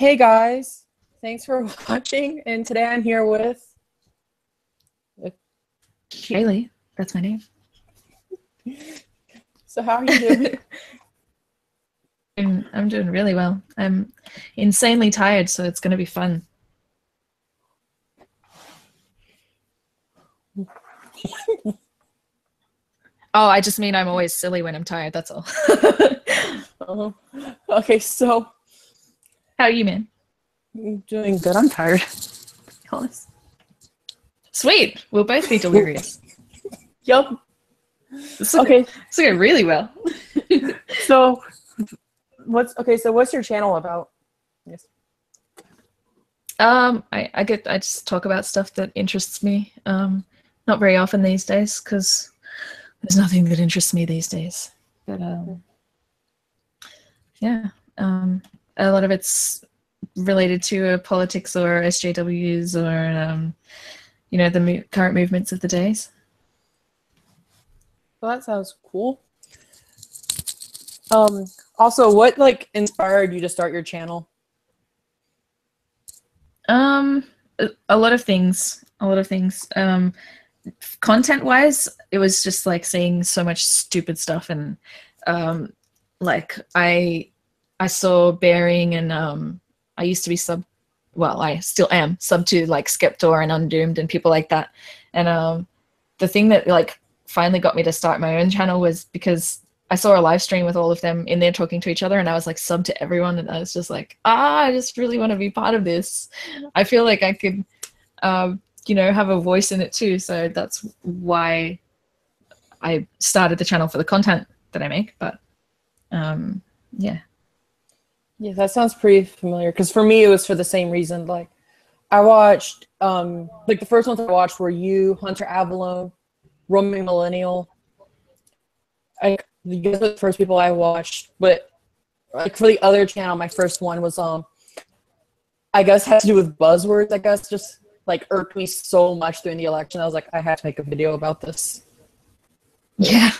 Hey guys, thanks for watching. And today I'm here with Balie, that's my name. So how are you doing? I'm doing really well. I'm insanely tired, so it's going to be fun. Oh, I just mean I'm always silly when I'm tired, that's all. uh, okay, so How are you, man? I'm doing good. I'm tired. Honest. Sweet. We'll both be delirious. Yup. Okay. It's going really well. So what's your channel about? Yes. I just talk about stuff that interests me. Not very often these days because there's nothing that interests me these days. But yeah, a lot of it's related to politics or SJWs or you know, the current movements of the days. Well, that sounds cool. Also, what inspired you to start your channel? A lot of things. Content wise, it was just like seeing so much stupid stuff, and like I saw Bearing, and I used to be I still am sub to like Skeptor and Undoomed and people like that. And the thing that like finally got me to start my own channel was because I saw a live stream with all of them in there talking to each other, and I was like sub to everyone, and I was just like, I just really want to be part of this. I feel like I could you know, have a voice in it too. So that's why I started the channel, for the content that I make. But yeah. Yeah, that sounds pretty familiar. Because for me, it was for the same reason. Like, I watched, like the first ones I watched were you, Hunter Avalon, Roaming Millennial. You guys were the first people I watched. But like for the other channel, my first one was I guess had to do with buzzwords. I guess just like irked me so much during the election. I was like, I have to make a video about this. Yeah.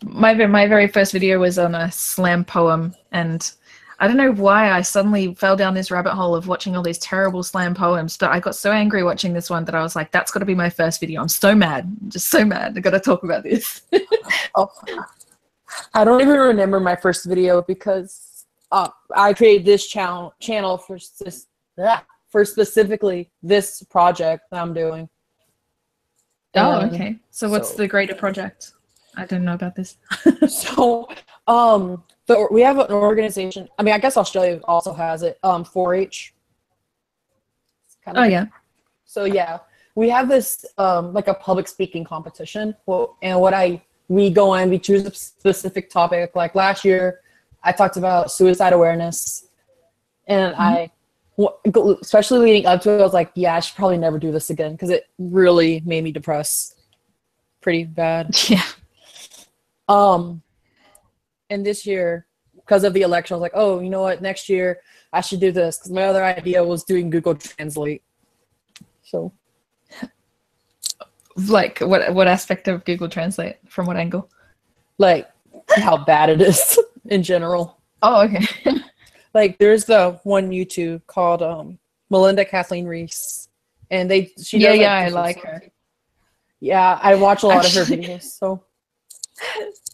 My very first video was on a slam poem, and I don't know why I suddenly fell down this rabbit hole of watching all these terrible slam poems, but I got so angry watching this one that I was like, that's got to be my first video. I'm so mad. I'm just so mad. I got to talk about this. Oh, I don't even remember my first video because I created this channel for specifically this project that I'm doing. Oh, okay. So what's the greater project? I didn't know about this. So, we have an organization. I mean, I guess Australia also has it. 4-H. Oh yeah. So yeah, we have this like a public speaking competition. Well, and we go in, we choose a specific topic. Like last year, I talked about suicide awareness, and especially leading up to it, I was like, yeah, I should probably never do this again because it really made me depressed pretty bad. Yeah. And this year, because of the election, I was like, oh, you know what? Next year, I should do this because my other idea was doing Google Translate. So, like, what aspect of Google Translate? From what angle? Like, how bad it is in general. Oh, okay. Like, there's the one YouTube called Melinda Kathleen Reese, and she does, I like her. Yeah, I watch a lot of her videos. So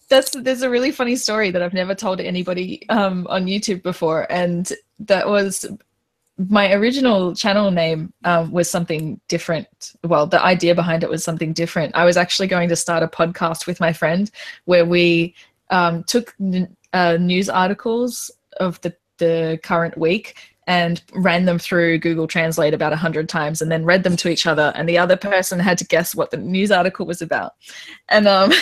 there's a really funny story that I've never told anybody on YouTube before, and that was my original channel name was something different. Well, the idea behind it was something different. I was actually going to start a podcast with my friend where we took news articles of the current week and ran them through Google Translate about 100 times and then read them to each other, and the other person had to guess what the news article was about. And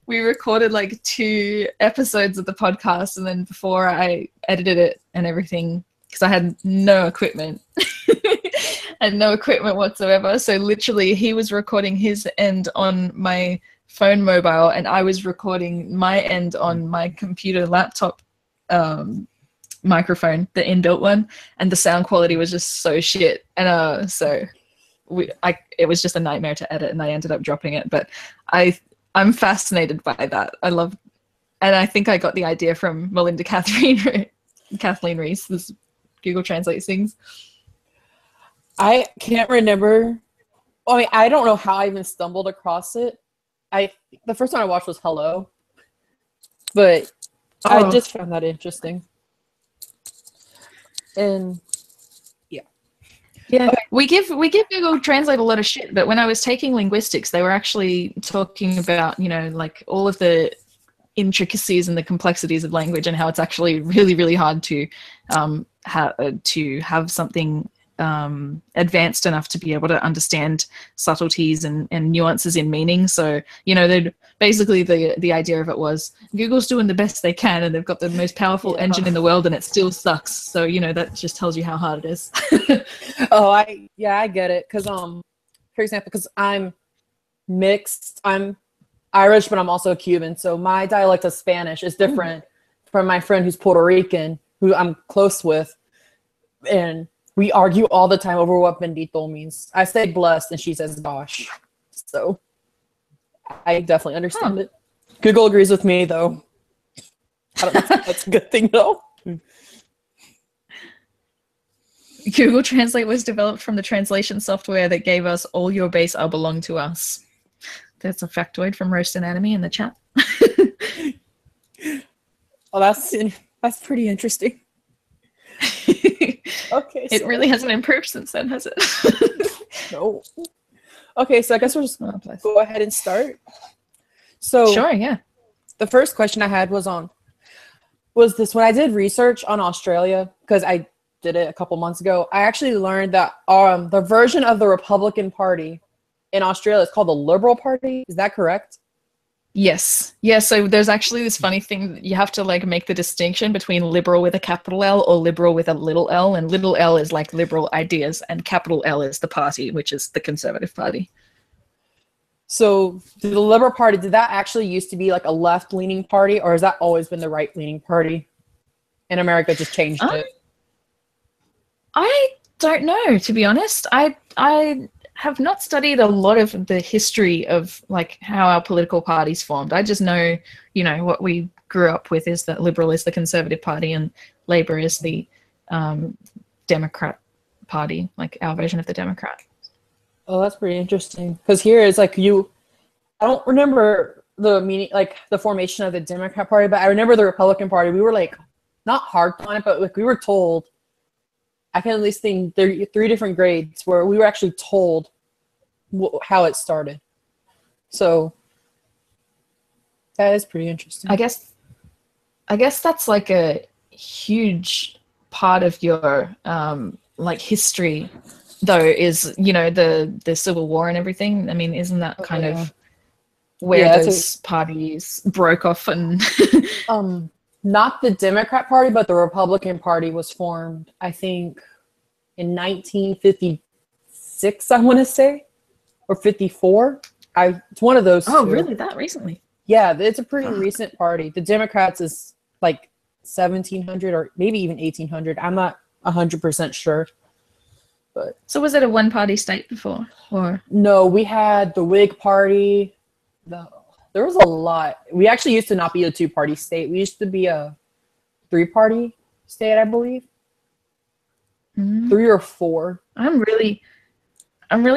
we recorded like 2 episodes of the podcast, and then before I edited it and everything, because I had no equipment, and no equipment whatsoever, so literally he was recording his end on my phone mobile, and I was recording my end on my computer laptop microphone, the inbuilt one, and the sound quality was just so shit. And so it was just a nightmare to edit, and I ended up dropping it. But I'm fascinated by that. And I think I got the idea from Melinda Kathleen. Kathleen Reese, this Google Translate things. I can't remember. I mean, I don't know how I even stumbled across it. The first time I watched was Hello, but I just found that interesting. And yeah. Okay. We give Google Translate a lot of shit, but when I was taking linguistics, they were actually talking about, like all of the intricacies and the complexities of language and how it's actually really, really hard to have something advanced enough to be able to understand subtleties and nuances in meaning. So, basically the idea of it was Google's doing the best they can and they've got the most powerful engine in the world and it still sucks. So, that just tells you how hard it is. I get it. Because, for example, because I'm mixed, I'm Irish, but I'm also Cuban. So my dialect of Spanish is different from my friend who's Puerto Rican, who I'm close with. And we argue all the time over what bendito means. I say blessed and she says gosh. So I definitely understand it. Google agrees with me though. I don't know if that's a good thing though. Google Translate was developed from the translation software that gave us all your base are belong to us. That's a factoid from Roast Anatomy in the chat. Oh, that's pretty interesting. Okay. It really hasn't improved since then, has it? No. Okay, so I guess we'll just go ahead and start. So sure, yeah. The first question I had was this: when I did research on Australia, because I did it a couple months ago, I actually learned that the version of the Republican Party in Australia is called the Liberal Party. Is that correct? Yes. Yeah, so there's actually this funny thing that you have to make the distinction between liberal with a capital L or liberal with a little l, and little l is like liberal ideas and capital L is the party, which is the Conservative Party. So the Liberal Party, did that actually used to be like a left-leaning party, or has that always been the right-leaning party? And America just changed it? I don't know, to be honest. I have not studied a lot of the history of how our political parties formed. I just know, what we grew up with is that Liberal is the Conservative Party and Labour is the Democrat Party, like our version of the Democrat. Oh, that's pretty interesting. Because here it's I don't remember the meaning, the formation of the Democrat Party, but I remember the Republican Party. We were not hard on it, but we were told. I can at least think there are 3 different grades where we were actually told how it started. So that is pretty interesting. I guess that's a huge part of your history, though, is the Civil War and everything. I mean, isn't that kind of where those parties broke off and not the Democrat Party, but the Republican Party was formed, I think, in 1956, I want to say, or 54. It's one of those two. Really? That recently? Yeah, it's a pretty recent party. The Democrats is 1700 or maybe even 1800. I'm not 100% sure. But so was it a one-party state before, or no? We had the Whig Party. There was a lot. We actually used to not be a 2-party state. We used to be a 3-party state, I believe. 3 or 4. I'm really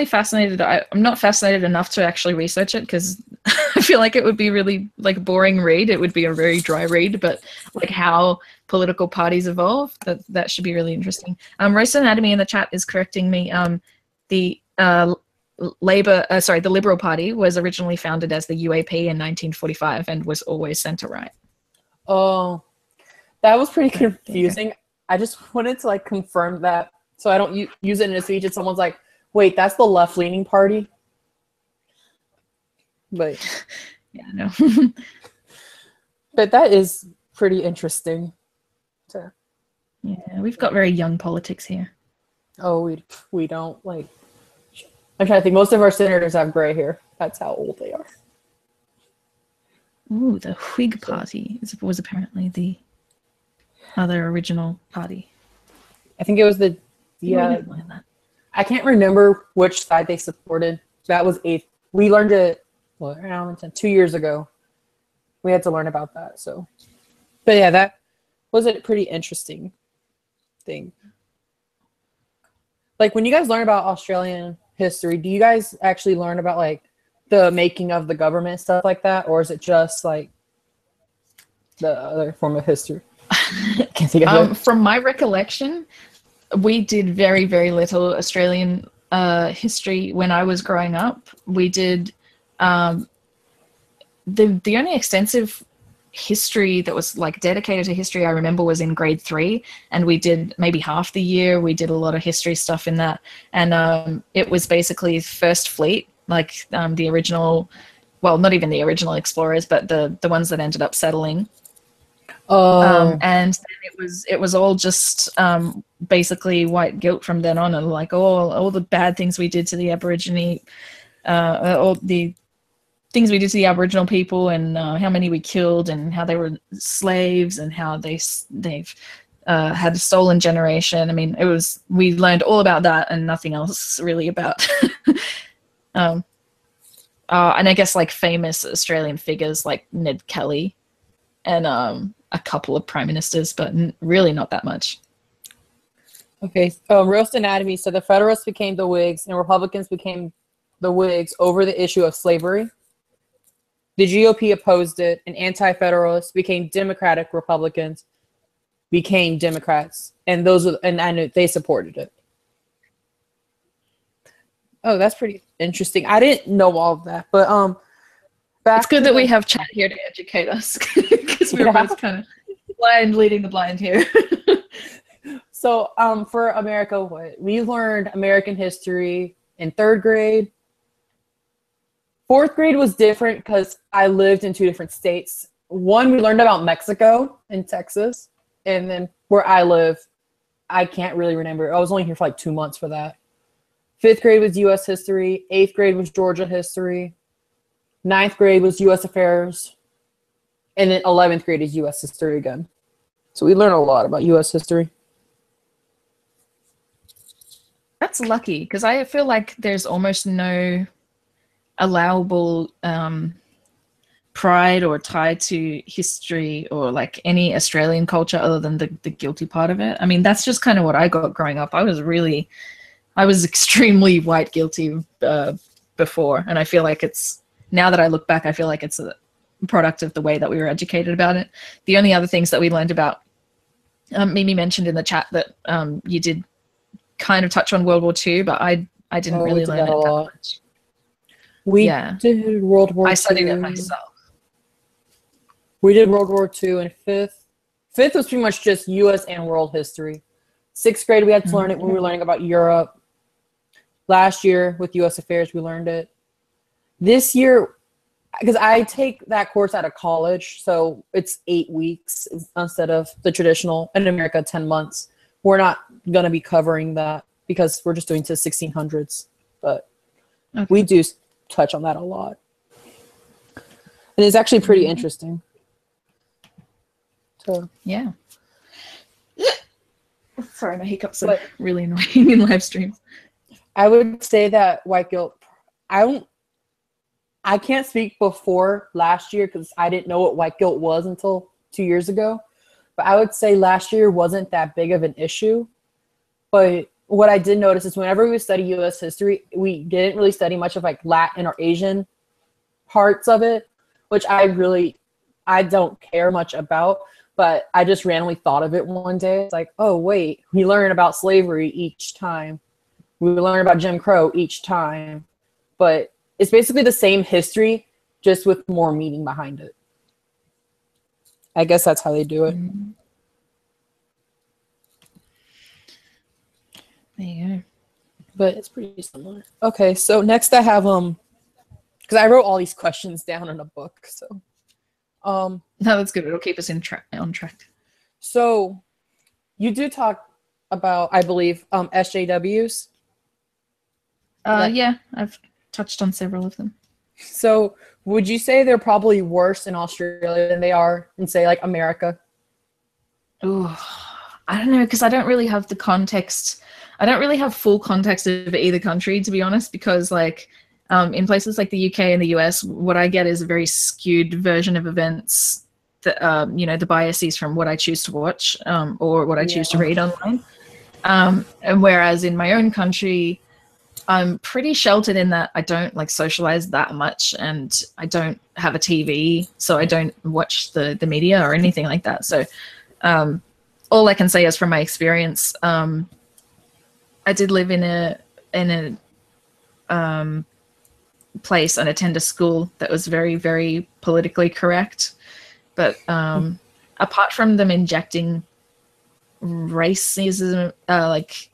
fascinated. I'm not fascinated enough to actually research it because I feel like it would be really boring read. It would be a very dry read, but how political parties evolve, that should be really interesting. Roast Anatomy in the chat is correcting me. The Liberal Party was originally founded as the UAP in 1945 and was always centre right. Oh, that was pretty confusing. I just wanted to confirm that so I don't use it in a speech and someone's like, wait, that's the left-leaning party? But yeah, no. But that is pretty interesting. Yeah, we've got very young politics here. Oh, we don't I'm trying to think. Most of our senators have gray hair. That's how old they are. Ooh, the Whig Party was apparently the other original party. I think it was the I can't remember which side they supported. That was 8th. We learned it around 2 years ago. We had to learn about that. So, but yeah, was it pretty interesting thing? Like when you guys learn about Australian history, do you guys actually learn about like the making of the government, stuff like that, or is it just like the other form of history? Can't think of it. From my recollection, we did very, very little Australian history when I was growing up. We did the only extensive history that was like dedicated to history I remember was in grade 3, and we did maybe half the year. We did a lot of history stuff in that, and it was basically First Fleet, like the original, well, not even the original explorers, but the ones that ended up settling. And then it was all just basically white guilt from then on, and like all the bad things we did to the Aborigine, all the things we did to the Aboriginal people, and how many we killed, and how they were slaves, and how they've had a stolen generation. I mean, we learned all about that and nothing else really about. And I guess like famous Australian figures like Ned Kelly, and a couple of prime ministers, but really not that much. Okay, roast anatomy. So the Federalists became the Whigs, and Republicans became the Whigs over the issue of slavery. The GOP opposed it, and anti-Federalists became Democratic. Republicans became Democrats, and they supported it. Oh, that's pretty interesting. I didn't know all of that, but it's good that we have chat here to educate us, because we're both kind of leading the blind here. So for America, we learned American history in 3rd grade. 4th grade was different because I lived in 2 different states. One, we learned about Mexico and Texas, and then where I live, I can't really remember. I was only here for like 2 months for that. 5th grade was U.S. history. 8th grade was Georgia history. 9th grade was U.S. affairs. And then 11th grade is U.S. history again. So we learn a lot about U.S. history. That's lucky, because I feel like there's almost no allowable pride or tie to history or like any Australian culture other than the guilty part of it. I mean, that's just kind of what I got growing up. I was extremely white guilty before, and I feel like now that I look back, I feel like it's a product of the way that we were educated about it. The only other things that we learned about, Mimi mentioned in the chat that you did kind of touch on World War II, but I didn't really learn it that much. We did World War II. I studied it myself. We did World War II in 5th. 5th was pretty much just U.S. and world history. 6th grade, we had to learn it when we were learning about Europe. Last year with U.S. affairs, we learned it. This year, because I take that course out of college, so it's 8 weeks instead of the traditional, in America, 10 months. We're not going to be covering that because we're just doing to 1600s. But we do touch on that a lot. And it's actually pretty interesting. So yeah. Sorry, my hiccups are really annoying in live streams. I would say that white guilt, I can't speak before last year because I didn't know what white guilt was until 2 years ago. But I would say last year wasn't that big of an issue. But what I did notice is whenever we study U.S. history, we didn't really study much of like Latin or Asian parts of it, which I don't care much about. But I just randomly thought of it one day. It's like, oh, wait, we learn about slavery each time. We learn about Jim Crow each time. But it's basically the same history, just with more meaning behind it. I guess that's how they do it. There you go. But it's pretty similar. Okay, so next I have because I wrote all these questions down in a book. So no, that's good. It'll keep us on track. So you do talk about, I believe, SJWs. Yeah, I've touched on several of them. So would you say they're probably worse in Australia than they are in, say, like America? Oh, I don't know, because I don't really have the context. I don't really have full context of either country, to be honest, because like in places like the UK and the US, what I get is a very skewed version of events the biases from what I choose to watch or what I choose to read online. And whereas in my own country, I'm pretty sheltered in that I don't like socialize that much, and I don't have a TV, so I don't watch the media or anything like that. So all I can say is from my experience, I did live in a place and attend a school that was very, very politically correct. But apart from them injecting racism, like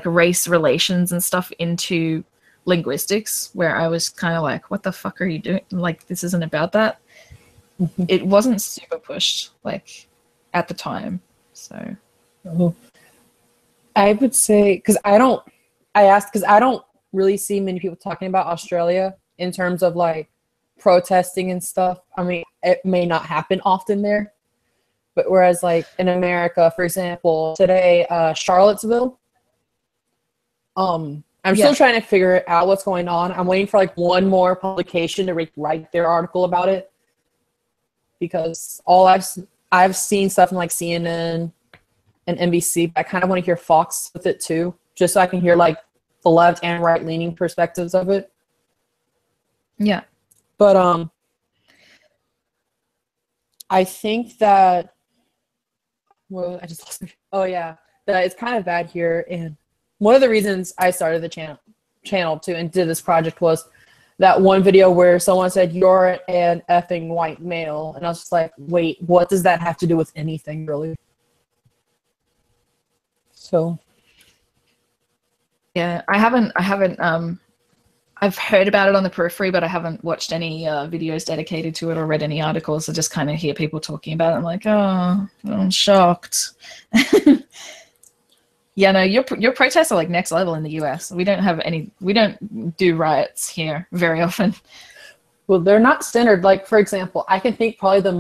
race relations and stuff into linguistics, where I was kind of like, what the fuck are you doing? Like, this isn't about that. It wasn't super pushed, like, at the time. So I would say, because I don't really see many people talking about Australia in terms of like protesting and stuff. I mean, it may not happen often there, but whereas like in America, for example, today, Charlottesville, I'm still trying to figure out what's going on. I'm waiting for like one more publication to write their article about it, because all I've seen stuff in like CNN and NBC, but I kind of want to hear Fox with it too, just so I can hear like the left and right leaning perspectives of it. Yeah. But I think that, well, I just lost my, oh yeah, that it's kind of bad here. And one of the reasons I started the channel too and did this project was that one video where someone said, "You're an effing white male," and I was just like, wait, what does that have to do with anything, really? So yeah, I've heard about it on the periphery, but I haven't watched any videos dedicated to it or read any articles. I just kind of hear people talking about it. I'm like, oh, I'm shocked. Yeah, no, your protests are like next level in the US. We don't do riots here very often. Well, they're not centered. Like, for example, I can think probably the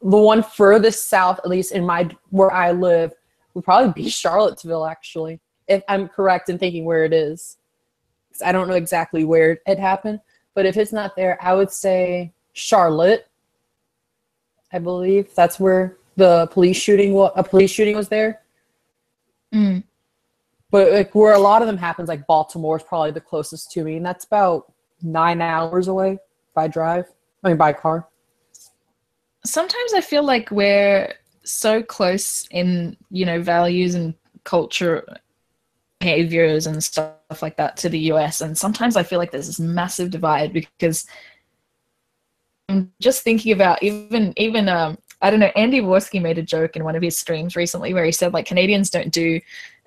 one furthest south, at least where I live, would probably be Charlottesville, actually, if I'm correct in thinking where it is. I don't know exactly where it happened, but if it's not there, I would say Charlotte. I believe that's where a police shooting was there. But like where a lot of them happens, like Baltimore is probably the closest to me, and that's about 9 hours away by car. Sometimes I feel like we're so close in, values and culture, behaviors and stuff like that to the US, and sometimes I feel like there's this massive divide, because I'm just thinking about even I don't know, Andy Worski made a joke in one of his streams recently where he said, like, Canadians don't do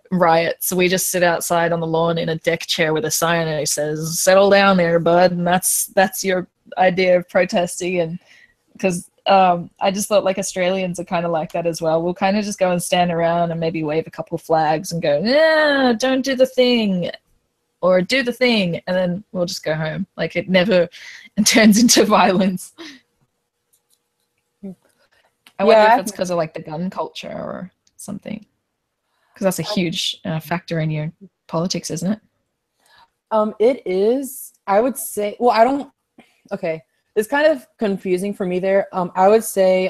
riots, we just sit outside on the lawn in a deck chair with a sign and it says, "Settle down there, bud," and that's your idea of protesting. And because I just thought like Australians are kind of like that as well. We'll kind of just go and stand around and maybe wave a couple of flags and go, "Yeah, don't do the thing," or "do the thing," and then we'll just go home. Like, it never turns into violence. I wonder if it's because of like the gun culture or something, because that's a huge factor in your politics, isn't it? It is. I would say, well, okay. It's kind of confusing for me there. I would say,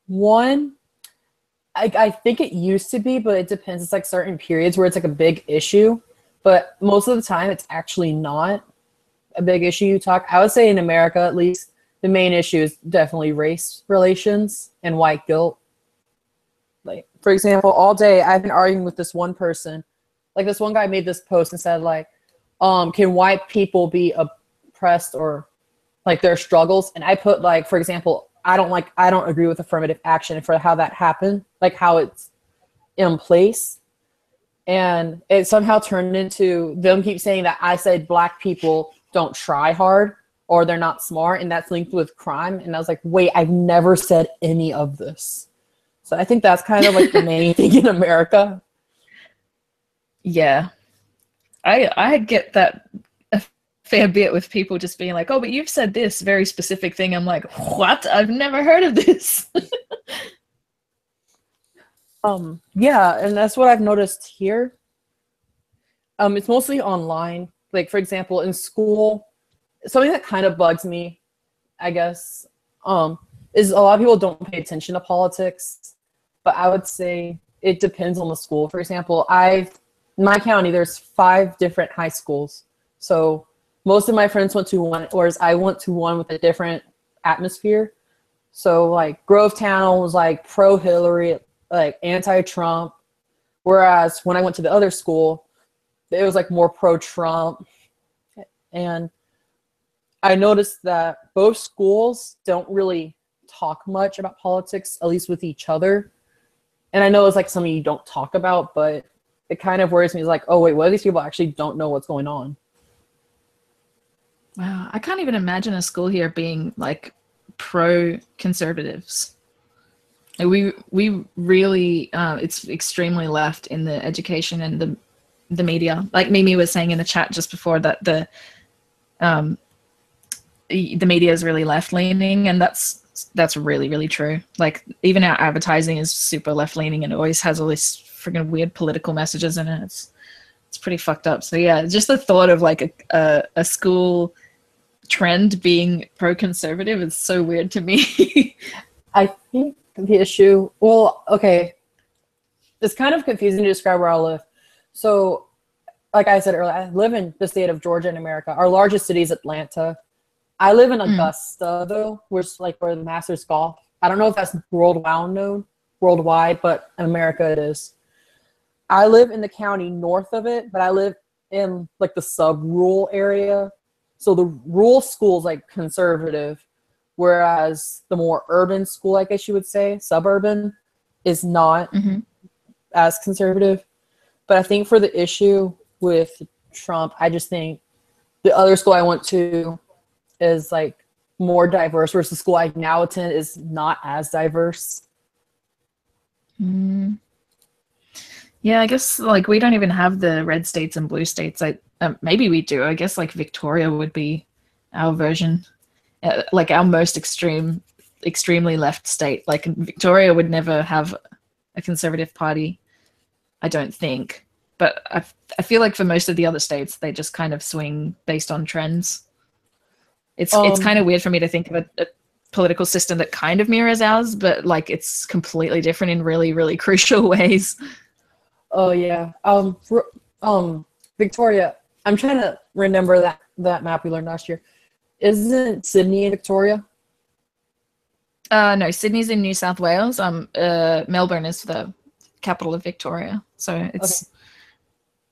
one, I think it used to be, but it depends. It's like certain periods where it's like a big issue, but most of the time it's actually not a big issue. I would say in America, at least, the main issue is definitely race relations and white guilt. Like, for example, all day I've been arguing with this one person. Like, this one guy made this post and said, like, can white people be oppressed or like their struggles? And I put, like, for example, I don't agree with affirmative action for how that happened, like how it's in place. And it somehow turned into them keep saying that I said black people don't try hard or they're not smart, and that's linked with crime. And I was like, wait, I've never said any of this. So I think that's kind of like the main thing in America. Yeah. I get that a fair bit with people just being like, "Oh, but you've said this very specific thing." I'm like, what? I've never heard of this. Yeah, and that's what I've noticed here. It's mostly online. Like, for example, in school, something that kind of bugs me, I guess, is a lot of people don't pay attention to politics, but I would say it depends on the school. For example, in my county, there's 5 different high schools. So most of my friends went to one, whereas I went to one with a different atmosphere. So like Grovetown was like pro-Hillary, like anti-Trump. Whereas when I went to the other school, it was like more pro-Trump. And I noticed that both schools don't really talk much about politics, at least with each other. And I know it's like something you don't talk about, but it kind of worries me. It's like, oh wait, what if these people actually don't know what's going on? Wow, I can't even imagine a school here being like pro-conservatives. Like, we really it's extremely left in the education and the media. Like Mimi was saying in the chat just before that the media is really left leaning, and that's really, really true. Like even our advertising is super left leaning and it always has all these freaking weird political messages in it. It's pretty fucked up. So yeah, just the thought of like a school trend being pro-conservative is so weird to me. I think the issue, well, okay, it's kind of confusing to describe where I live. So like I said earlier, I live in the state of Georgia in America. Our largest city is Atlanta. I live in Augusta, though, which is like where the Masters golf. I don't know if that's worldwide, but in America it is. I live in the county north of it, but I live in like the sub-rural area. So the rural school is like conservative, whereas the more urban school, I guess you would say, suburban, is not as conservative. But I think for the issue with Trump, I just think the other school I went to is like more diverse, whereas the school I now attend is not as diverse. Yeah, I guess like we don't even have the red states and blue states. Maybe we do. I guess like Victoria would be our version, like our most extremely left state. Like Victoria would never have a conservative party, I don't think. But I feel like for most of the other states, they just kind of swing based on trends. It's kind of weird for me to think of a political system that kind of mirrors ours, but like it's completely different in really, really crucial ways. Oh yeah. Victoria. I'm trying to remember that map we learned last year. Isn't Sydney in Victoria? No, Sydney's in New South Wales. Melbourne is the capital of Victoria, so it's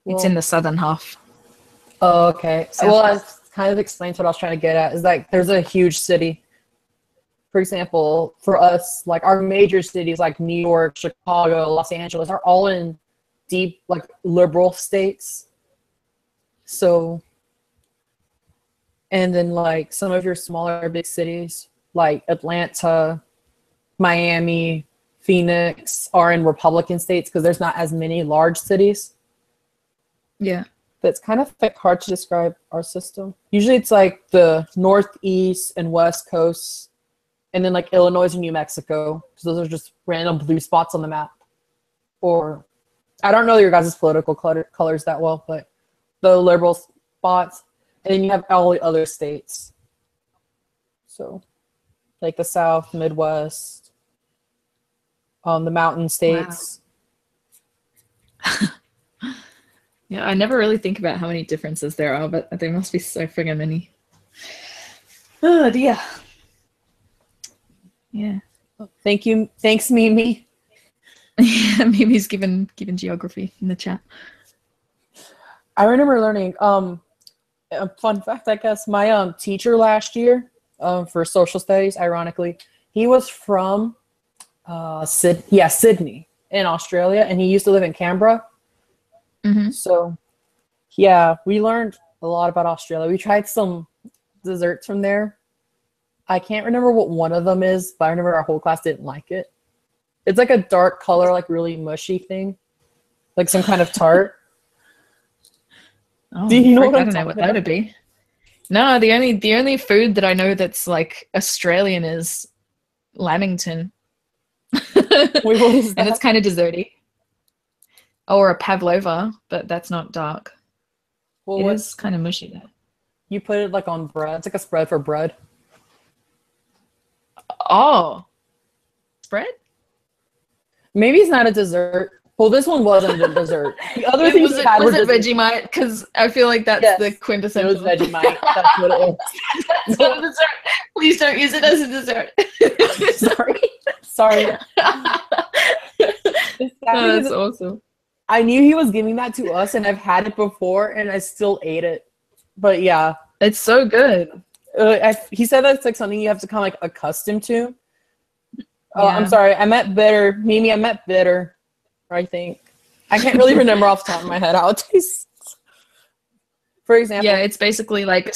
in the southern half. Oh, okay. Well, I kind of explains what I was trying to get at. Is like there's a huge city. For example, for us, like our major cities like New York, Chicago, Los Angeles are all in deep like liberal states. So, and then like some of your smaller big cities like Atlanta, Miami, Phoenix are in Republican states because there's not as many large cities. Yeah. That's kind of like hard to describe our system. Usually it's like the Northeast and West Coast, and then like Illinois and New Mexico. So those are just random blue spots on the map. Or I don't know your guys' political colors that well, but the liberal spots. And then you have all the other states. So like the South, Midwest, the mountain states. Wow. Yeah, I never really think about how many differences there are, but there must be so friggin' many. Oh dear. Yeah. Thank you. Thanks, Mimi. Yeah, Mimi's given geography in the chat. I remember learning a fun fact, I guess. My teacher last year for social studies, ironically, he was from Sydney in Australia, and he used to live in Canberra. So, yeah, we learned a lot about Australia. We tried some desserts from there. I can't remember what one of them is, but I remember our whole class didn't like it. It's like a dark color, like really mushy thing, like some kind of tart. Oh, do you know what I don't know what that would be. No, the only food that I know that's like Australian is lamington. Wait, what is that? And it's kind of desserty. Or a pavlova, but that's not dark. Well, it is kind of mushy though. You put it like on bread. It's like a spread for bread. Oh, spread? Maybe it's not a dessert. Well, this one wasn't a dessert. The other things Was we had were it desserts. Vegemite? Because I feel like that's Yes, the it quintessential. was Vegemite. That's what it was. It's not a dessert. Please don't use it as a dessert. Sorry. Oh, that's awesome. I knew he was giving that to us, and I've had it before, and I still ate it. But yeah, it's so good. He said that's like something you have to kind of like accustomed to. Oh, Yeah. I'm sorry. I meant bitter. Mimi, I meant bitter. I think. I can't really remember off the top of my head how it tastes. For example. Yeah, it's basically like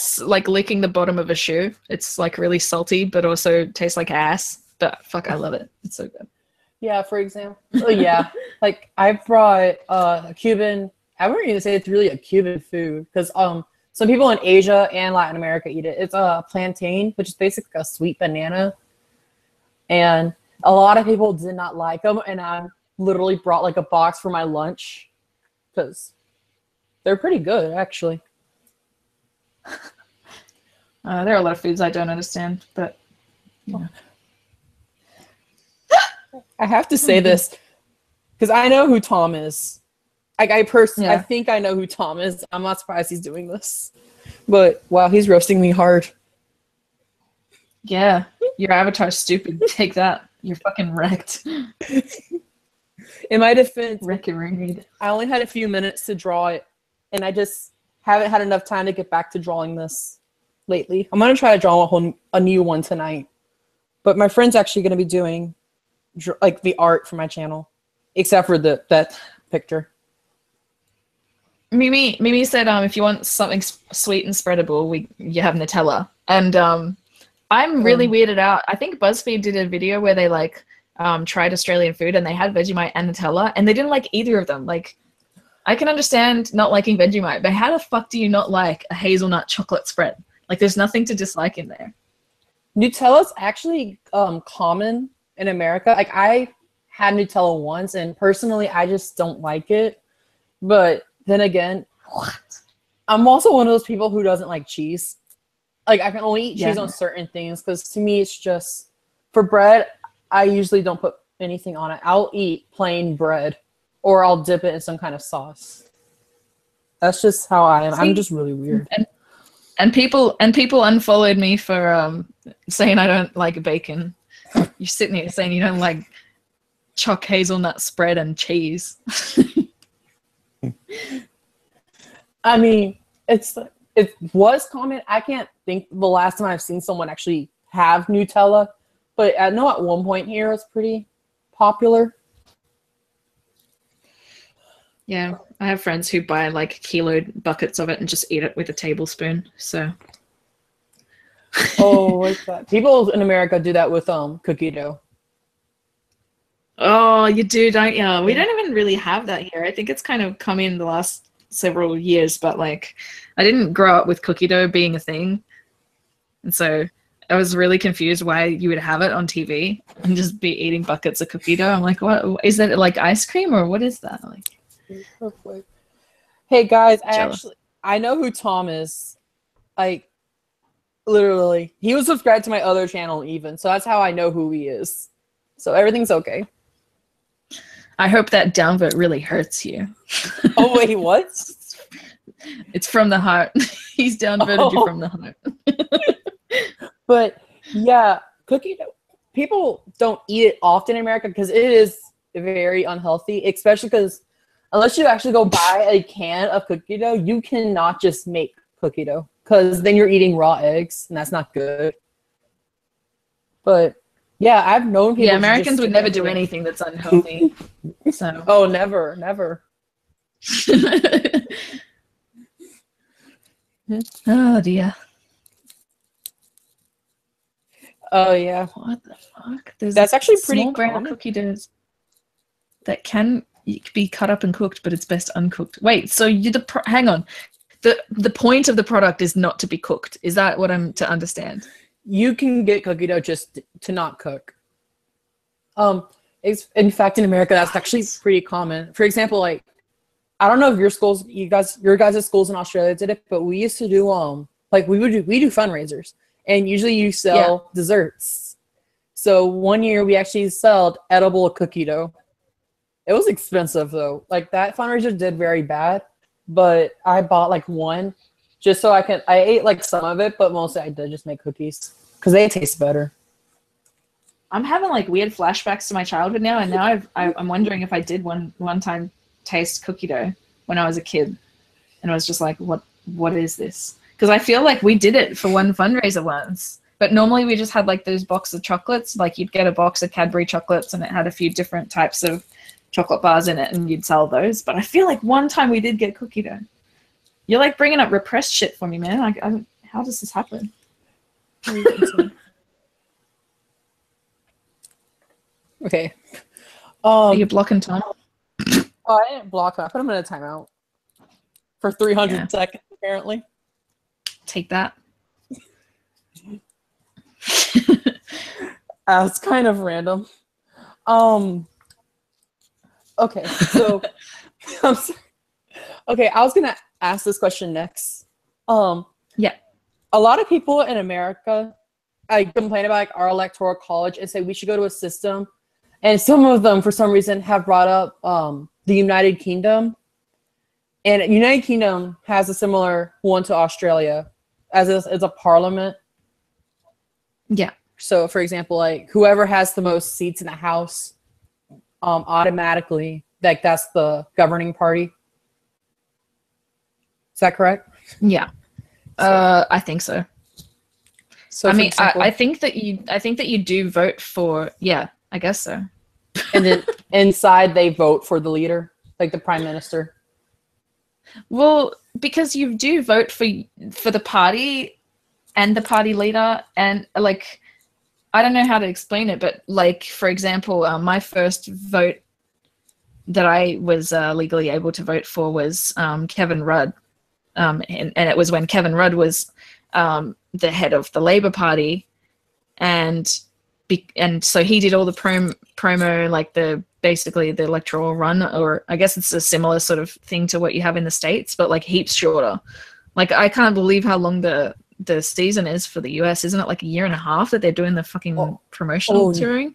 licking the bottom of a shoe. It's like really salty, but also tastes like ass. But fuck, I love it. It's so good. Yeah, for example. Oh, yeah. Like I brought a Cuban. I wouldn't even say it's really a Cuban food because some people in Asia and Latin America eat it. It's a plantain, which is basically a sweet banana, and a lot of people did not like them, and I literally brought like a box for my lunch because they're pretty good actually. There are a lot of foods I don't understand, but yeah. I have to say this because I know who Tom is. Like I think I know who Tom is. I'm not surprised he's doing this, but wow, he's roasting me hard. Yeah, your avatar's stupid. Take that. You're fucking wrecked. In my defense, I only had a few minutes to draw it, and I just haven't had enough time to get back to drawing this lately. I'm gonna try to draw a new one tonight, but my friend's actually gonna be doing like the art for my channel, except for that picture. Mimi said, if you want something sweet and spreadable, you have Nutella, and I'm really weirded out. I think BuzzFeed did a video where they like tried Australian food and they had Vegemite and Nutella, and they didn't like either of them. Like, I can understand not liking Vegemite, but how the fuck do you not like a hazelnut chocolate spread? Like, there's nothing to dislike in there. Nutella's actually common in America. Like, I had Nutella once, and personally, I just don't like it. But then again, I'm also one of those people who doesn't like cheese. Like, I can only eat cheese on certain things because to me, it's just for bread. I usually don't put anything on it. I'll eat plain bread, or I'll dip it in some kind of sauce. That's just how I am. I'm just really weird. And people unfollowed me for saying I don't like bacon. You're sitting here saying you don't like choc hazelnut spread and cheese. I mean, it was common. I can't think the last time I've seen someone actually have Nutella, but I know at one point here it was pretty popular. Yeah, I have friends who buy like kiloed buckets of it and just eat it with a tablespoon. So. Oh, what's that? People in America do that with cookie dough. Oh, you do, don't you? We don't even really have that here. I think it's kind of come in the last several years, but like, I didn't grow up with cookie dough being a thing, and so I was really confused why you would have it on TV and just be eating buckets of cookie dough. I'm like, what is that? Like ice cream or what is that? Like. Hey guys, I know who Tom is. Like, literally, he was subscribed to my other channel even, so that's how I know who he is. So everything's okay. I hope that downvote really hurts you. Oh wait, what? It's from the heart. He's downvoted you from the heart. But yeah, cookie dough. People don't eat it often in America because it is very unhealthy, especially because unless you actually go buy a can of cookie dough, you cannot just make cookie dough because then you're eating raw eggs, and that's not good. But yeah, I've known people. Yeah, Americans would never do anything that's unhealthy. So. Oh, never. Oh dear. Oh yeah. What the fuck? That's actually pretty small brand of cookie doughs that can be cut up and cooked, but it's best uncooked. Wait, so hang on. The point of the product is not to be cooked. Is that what I'm to understand? You can get cookie dough just to not cook. In fact, in America, that's actually pretty common. For example, like, I don't know if your guys' schools in Australia did it, but we used to do like we do fundraisers, and usually you sell desserts, So one year we actually sold edible cookie dough. It was expensive though. Like that fundraiser did very bad, but I bought like one just so I ate like some of it, but mostly I did just make cookies because they taste better. I'm having like weird flashbacks to my childhood now, and now I'm wondering if I did one time taste cookie dough when I was a kid, and I was just like, what is this? Because I feel like we did it for one fundraiser once, but normally we just had like those boxes of chocolates. Like you'd get a box of Cadbury chocolates, and it had a few different types of chocolate bars in it, and you'd sell those. But I feel like one time we did get cookie dough. You're like bringing up repressed shit for me, man. Like, how does this happen? Okay. Are you blocking time? Oh, I didn't block him. I put him in a timeout for 300 seconds, apparently. Take that. It's kind of random. Okay, so I'm sorry. Okay, I was gonna ask this question next. Yeah. A lot of people in America, I complain about like our electoral college and say we should go to a system. And some of them, for some reason, have brought up the United Kingdom. And United Kingdom has a similar one to Australia, as a parliament. Yeah. So, for example, like whoever has the most seats in the House, automatically, like that's the governing party. Is that correct? Yeah. I think so. So I mean, I think that you do vote for. Yeah, I guess so. And then inside they vote for the leader, like the prime minister. Well, because you do vote for the party and the party leader, and like I don't know how to explain it, but like for example, my first vote that I was legally able to vote for was Kevin Rudd, and it was when Kevin Rudd was the head of the Labour Party, and so he did all the promo, like basically the electoral run, or I guess it's a similar sort of thing to what you have in the States, but like heaps shorter. Like I can't believe how long the season is for the US. Isn't it like a year and a half that they're doing the fucking promotional touring?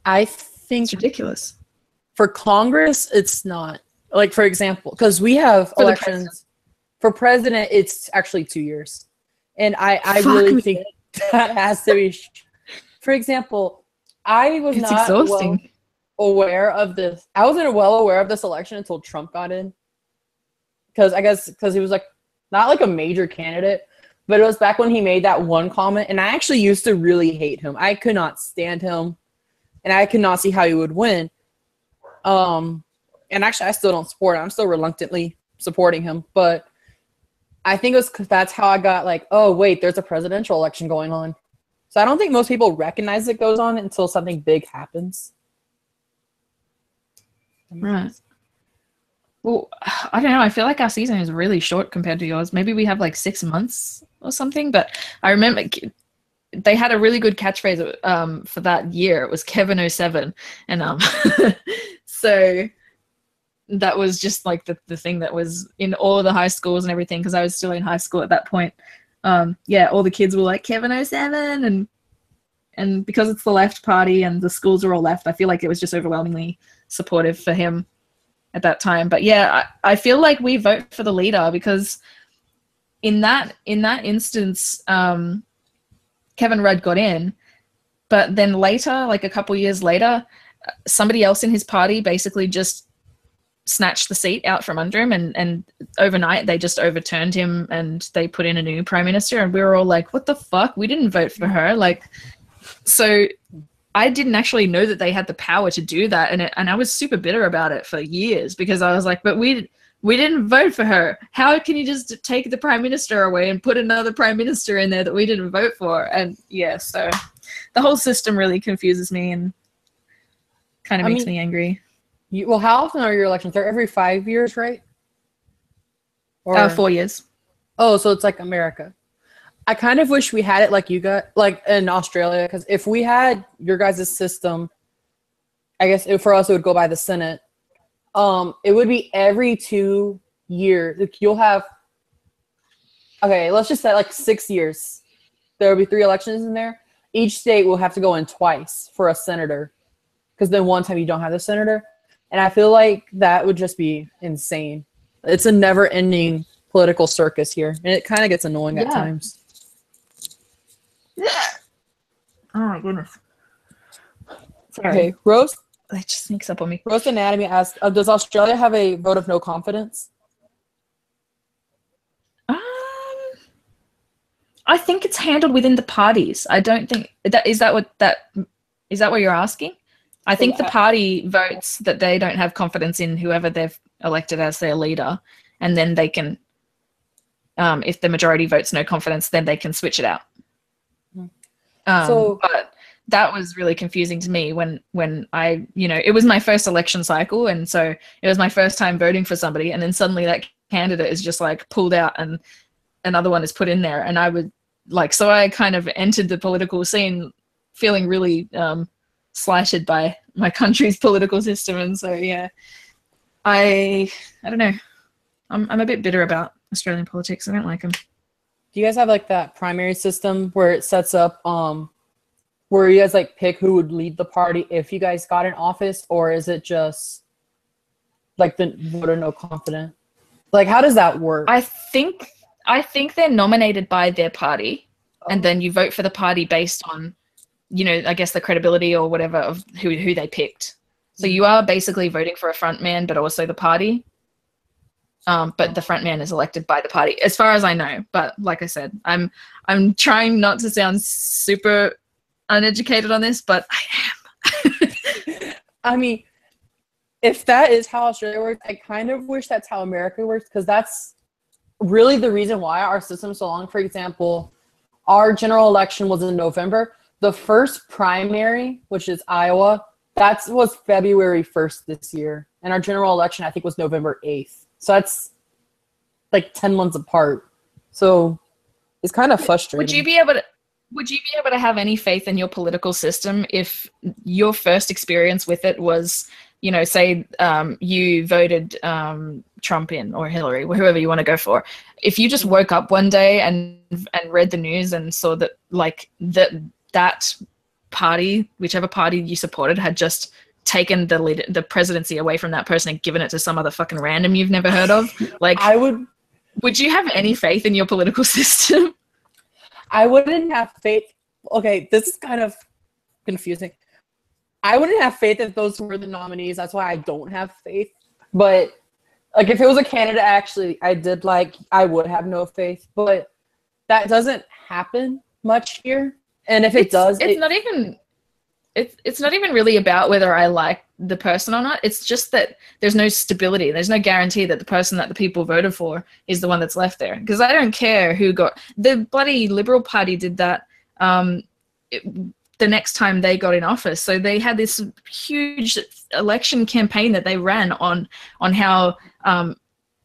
I think it's ridiculous. For Congress, it's not. Like, for example, because we have elections. For president, it's actually 2 years. And I really think that has to be. For example, I was not well aware of this. I wasn't well aware of this election until Trump got in. Because I guess because he was like not like a major candidate, but it was back when he made that one comment. And I actually used to really hate him. I could not stand him. And I could not see how he would win. And actually, I still don't support him. I'm still reluctantly supporting him. But I think it was because that's how I got like, oh, wait, there's a presidential election going on. So I don't think most people recognize it goes on until something big happens. Right. Well, I don't know. I feel like our season is really short compared to yours. Maybe we have like 6 months or something. But I remember they had a really good catchphrase for that year. It was Kevin 07. And so that was just like the thing that was in all of the high schools and everything, because I was still in high school at that point. Yeah, all the kids were like Kevin 07, and because it's the left party and the schools are all left, I feel like it was just overwhelmingly supportive for him at that time. But yeah, I feel like we vote for the leader because in that instance, Kevin Rudd got in, but then later, like a couple years later, somebody else in his party basically just snatched the seat out from under him, and overnight they just overturned him and they put in a new prime minister, and we were all like, what the fuck? We didn't vote for her. Like, so I didn't actually know that they had the power to do that, and I was super bitter about it for years because I was like, but we didn't vote for her. How can you just take the prime minister away and put another prime minister in there that we didn't vote for? And yeah, so the whole system really confuses me and kind of makes me angry. Well, how often are your elections? They're every 5 years, right? Or 4 years. Oh, so it's like America. I kind of wish we had it like you got, like in Australia, because if we had your guys' system, I guess for us it would go by the Senate. It would be every 2 years. Like you'll have, okay, let's just say like 6 years. There will be 3 elections in there. each state will have to go in twice for a senator, because then one time you don't have the senator. And I feel like that would just be insane. It's a never-ending political circus here, and it kind of gets annoying at times. Yeah. Oh my goodness. Sorry. Okay, Rose. It just sneaks up on me. Rose Anatomy asks, does Australia have a vote of no confidence? I think it's handled within the parties. I don't think is that what you're asking? I think the party votes that they don't have confidence in whoever they've elected as their leader, and then they can, if the majority votes no confidence, then they can switch it out. But that was really confusing to me when I, it was my first election cycle, and so it was my first time voting for somebody, and then suddenly that candidate is just like pulled out and another one is put in there, and I would so I kind of entered the political scene feeling really slighted by my country's political system, and so I don't know. I'm a bit bitter about Australian politics. I don't like them. Do you guys have like that primary system where it sets up where you guys like pick who would lead the party if you guys got in office, or is it just like the vote of no confidence? Like, how does that work? I think they're nominated by their party, and then you vote for the party based on, I guess the credibility or whatever of who they picked. So you are basically voting for a front man, but also the party. But the front man is elected by the party, as far as I know. But like I said, I'm trying not to sound super uneducated on this, but I am. I mean, if that is how Australia works, I kind of wish that's how America works, because that's really the reason why our system's so long. For example, our general election was in November. The first primary, which is Iowa, that was February 1st this year. And our general election, I think, was November 8th. So that's like 10 months apart. So it's kind of frustrating. Would you be able to have any faith in your political system if your first experience with it was, say you voted Trump in, or Hillary, or whoever you want to go for. If you just woke up one day and read the news and saw that that party, whichever party you supported, had just taken the presidency away from that person and given it to some other fucking random you've never heard of, would you have any faith in your political system? I wouldn't have faith. Okay, this is kind of confusing. I wouldn't have faith if those were the nominees. That's why I don't have faith. But like, if it was a candidate actually I would have no faith. But that doesn't happen much here. And if it does, it's not even really about whether I like the person or not. It's just that there's no stability. There's no guarantee that the person that the people voted for is the one that's left there. Because I don't care who got... The bloody Liberal Party did that the next time they got in office. So they had this huge election campaign that they ran on how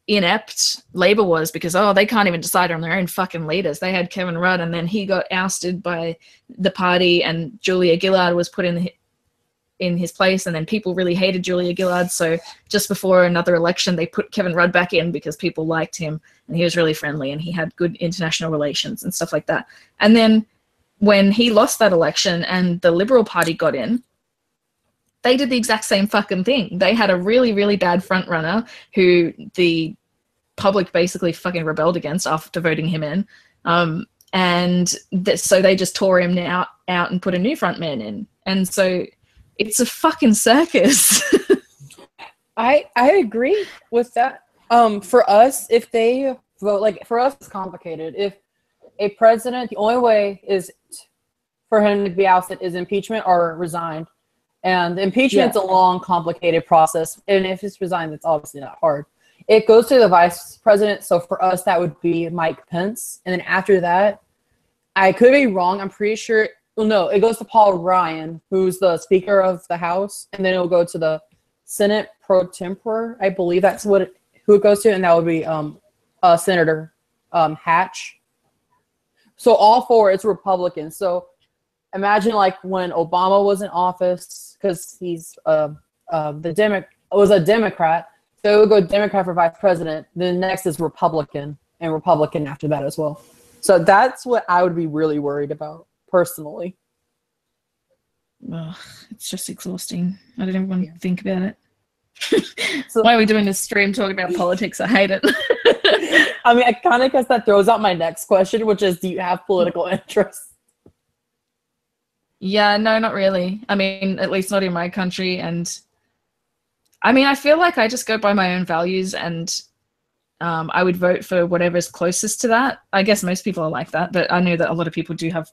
inept Labor was, because they can't even decide on their own fucking leaders. They had Kevin Rudd, and then he got ousted by the party, and Julia Gillard was put in his place, and then people really hated Julia Gillard. So just before another election, they put Kevin Rudd back in because people liked him, and he was really friendly, and he had good international relations and stuff like that. And then when he lost that election and the Liberal Party got in, they did the exact same fucking thing. They had a really, really bad front runner who the public basically fucking rebelled against after voting him in. So they just tore him out and put a new front man in. And so it's a fucking circus. I agree with that. For us, if they vote, for us, it's complicated. If a president, the only way is for him to be ousted is impeachment or resigned. And impeachment's a long, complicated process. And if it's resigned, it's obviously not hard. It goes to the vice president. So for us, that would be Mike Pence. And then after that, I could be wrong. I'm pretty sure. Well, no, it goes to Paul Ryan, who's the Speaker of the House. And then it'll go to the Senate pro tempore. I believe that's who it goes to. And that would be Senator Hatch. So all four, it's Republicans. So imagine when Obama was in office, because he's was a Democrat. So it would go Democrat for vice president. Then next is Republican, and Republican after that as well. So that's what I would be really worried about personally. ugh, it's just exhausting. I don't even want to think about it. So, why are we doing this stream talking about politics? I hate it. I mean, I kind of guess that throws out my next question, which is, do you have political interests? Yeah, no, not really. I mean, at least not in my country. And I mean, I feel like I just go by my own values, and I would vote for whatever's closest to that. I guess most people are like that, but I know that a lot of people do have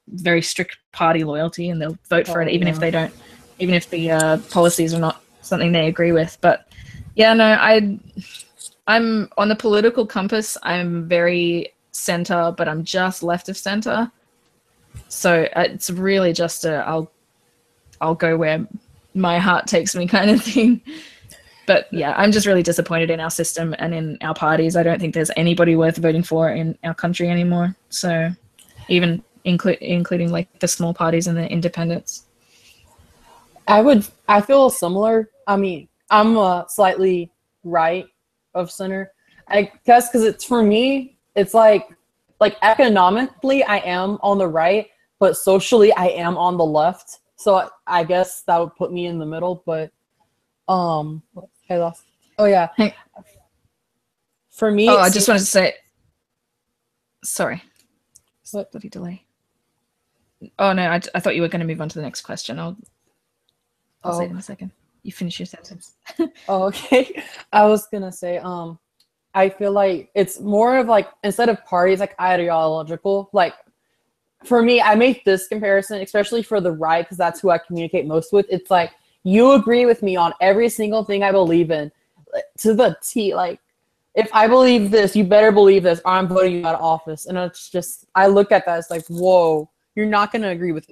very strict party loyalty, and they'll vote for it even if they don't, even if the policies are not something they agree with. But yeah, no, I'm on the political compass. I'm very center, but I'm just left of center. So it's really just I'll go where my heart takes me kind of thing. But yeah, I'm just really disappointed in our system and in our parties. I don't think there's anybody worth voting for in our country anymore. So even including like the small parties and the independents. I feel similar. I mean, I'm slightly right of center. I guess because it's, for me, it's like economically I am on the right, but socially I am on the left. So I guess that would put me in the middle. But I lost. Oh yeah. Hey. For me, I just wanted to say. Sorry. What? Bloody delay. Oh no, I thought you were going to move on to the next question. I'll say it in a second. You finish your sentence. Oh, okay. I was gonna say, I feel like it's more of like, instead of parties, like ideological. Like, for me, I make this comparison, especially for the right, because that's who I communicate most with. It's like, you agree with me on every single thing I believe in, to the T. Like, if I believe this, you better believe this, or I'm voting you out of office. And it's just, I look at that, it's like, whoa, you're not gonna agree with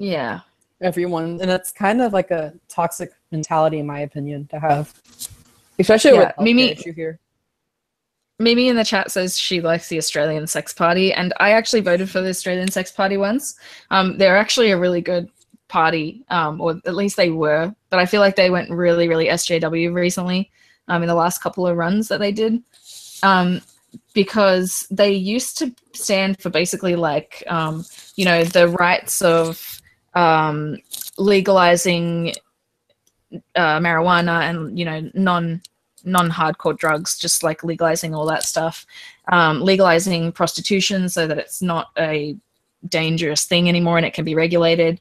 everyone. And it's kind of like a toxic mentality, in my opinion, to have, especially with healthcare issue here. Mimi in the chat says she likes the Australian Sex Party, and I actually voted for the Australian Sex Party once. They're actually a really good party, or at least they were, but I feel like they went really, really SJW recently, in the last couple of runs that they did, because they used to stand for basically like, the rights of legalizing marijuana and, non-hardcore drugs, just like legalizing all that stuff, legalizing prostitution so that it's not a dangerous thing anymore and it can be regulated,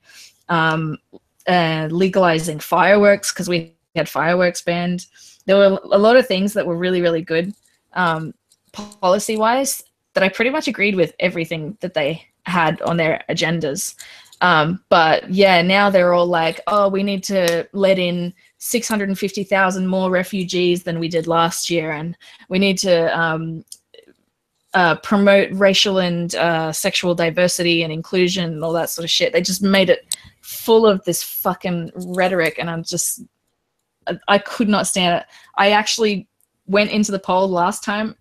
legalizing fireworks because we had fireworks banned. There were a lot of things that were really, really good policy-wise that I pretty much agreed with everything that they had on their agendas. But yeah, now they're all like, oh, we need to let in 650,000 more refugees than we did last year, and we need to promote racial and sexual diversity and inclusion and all that sort of shit. They just made it full of this fucking rhetoric, and I could not stand it. I actually went into the poll last time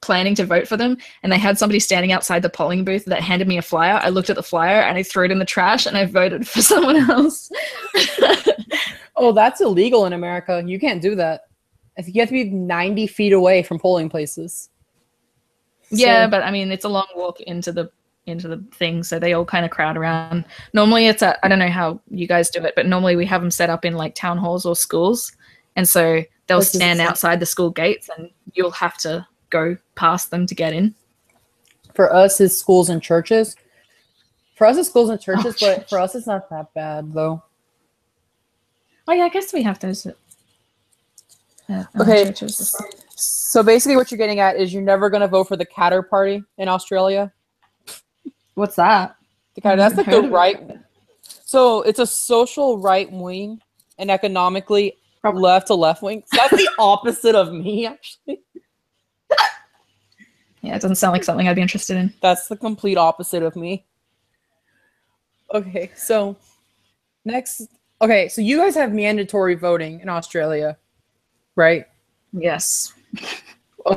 planning to vote for them, and they had somebody standing outside the polling booth that handed me a flyer. I looked at the flyer and I threw it in the trash and I voted for someone else. Oh, that's illegal in America. You can't do that. I think you have to be 90 feet away from polling places. Yeah, but I mean, it's a long walk into the thing, so they all kind of crowd around. Normally it's I don't know how you guys do it, but normally we have them set up in like town halls or schools, and so they'll stand outside the school gates and you'll have to go past them to get in. For us, it's schools and churches. But for us, it's not that bad, though. Oh yeah, I guess we have those. Okay, churches. So basically what you're getting at is you're never going to vote for the Katter Party in Australia? What's that? The Katter, that's like the right. So it's a social right wing and economically left to left wing. So that's the opposite of me, actually. Yeah, it doesn't sound like something I'd be interested in. That's the complete opposite of me. Okay, so next. Okay, so you guys have mandatory voting in Australia, right? Yes.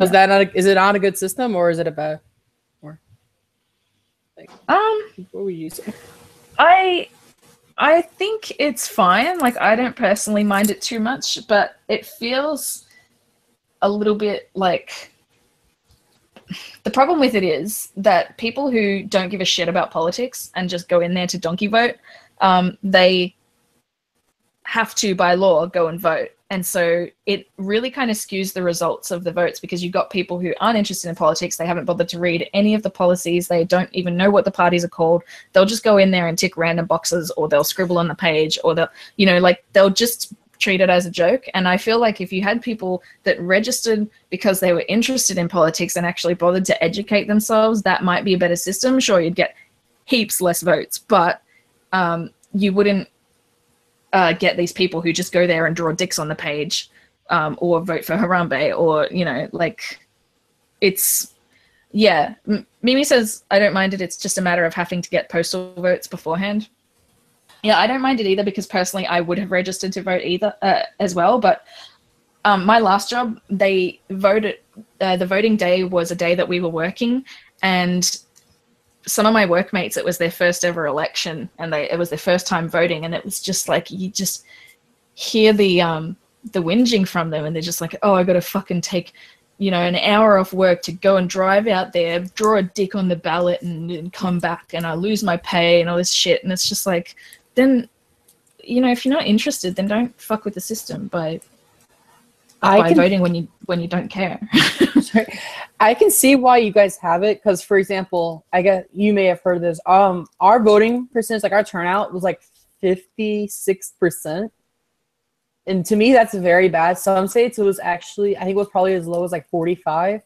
Is that not is it not a good system, or is it a bad? Or like, what would you say? I think it's fine. Like, I don't personally mind it too much, but it feels a little bit like. The problem with it is that people who don't give a shit about politics and just go in there to donkey vote, they have to, by law, go and vote. And so it really kind of skews the results of the votes, because you've got people who aren't interested in politics. They haven't bothered to read any of the policies. They don't even know what the parties are called. They'll just go in there and tick random boxes, or they'll scribble on the page, or they'll, you know, like they'll just treat it as a joke. And I feel like if you had people that registered because they were interested in politics and actually bothered to educate themselves, that might be a better system. Sure, you'd get heaps less votes, but you wouldn't get these people who just go there and draw dicks on the page, or vote for Harambe, or, you know, like, it's, yeah. Mimi says, I don't mind it. It's just a matter of having to get postal votes beforehand. Yeah, I don't mind it either, because personally I would have registered to vote either as well. But my last job, they voted, the voting day was a day that we were working, and some of my workmates, it was their first ever election, and it was their first time voting, and it was just like, you just hear the whinging from them, and they're just like, oh, I got to fucking take, you know, an hour off work to go and drive out there, draw a dick on the ballot, and come back, and I lose my pay and all this shit. And it's just like, then, you know, if you're not interested, then don't fuck with the system by voting when you don't care. Sorry. I can see why you guys have it, because, for example, I guess you may have heard this. Our voting percentage, like our turnout, was like 56%, and to me that's very bad. Some states it was actually, I think it was probably as low as like 45.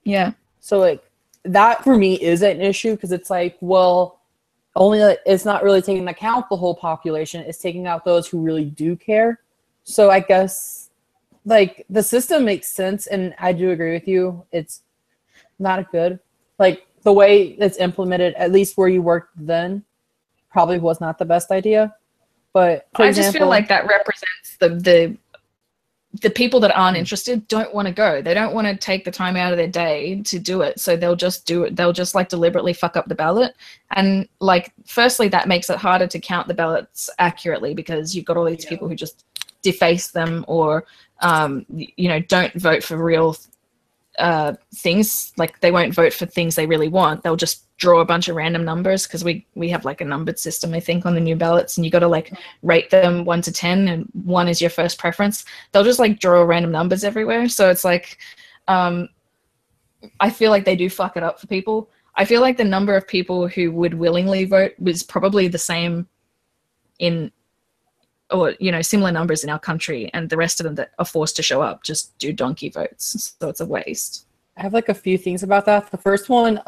Yeah. So like that for me is an issue, because it's like, well, only it's not really taking into account the whole population. It's taking out those who really do care. So I guess, like, the system makes sense, and I do agree with you. It's not good. Like, the way it's implemented, at least where you worked then, probably was not the best idea. But for example, just feel like that represents the people that aren't interested don't want to go. They don't want to take the time out of their day to do it. So they'll just do it. They'll just like deliberately fuck up the ballot. And like, firstly, that makes it harder to count the ballots accurately, because you've got all these people who just deface them, or you know, don't vote for real things. Like, they won't vote for things they really want. They'll just draw a bunch of random numbers, because we have like a numbered system, I think, on the new ballots, and you got to like rate them 1 to 10, and 1 is your first preference. They'll just like draw random numbers everywhere. So it's like, I feel like they do fuck it up for people. I feel like the number of people who would willingly vote was probably the same or, you know, similar numbers in our country, and the rest of them that are forced to show up just do donkey votes. So it's a waste. I have like a few things about that. The first one,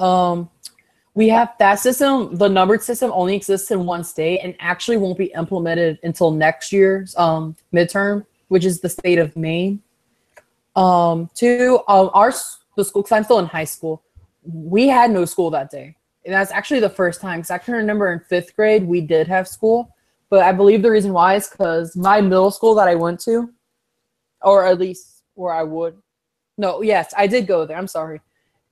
we have that system, the numbered system only exists in one state, and actually won't be implemented until next year's midterm, which is the state of Maine. Two, the school, because I'm still in high school, we had no school that day. And that's actually the first time, because I can remember in 5th grade we did have school. But I believe the reason why is because my middle school that I went to, or at least where I would, no, yes, I did go there. I'm sorry.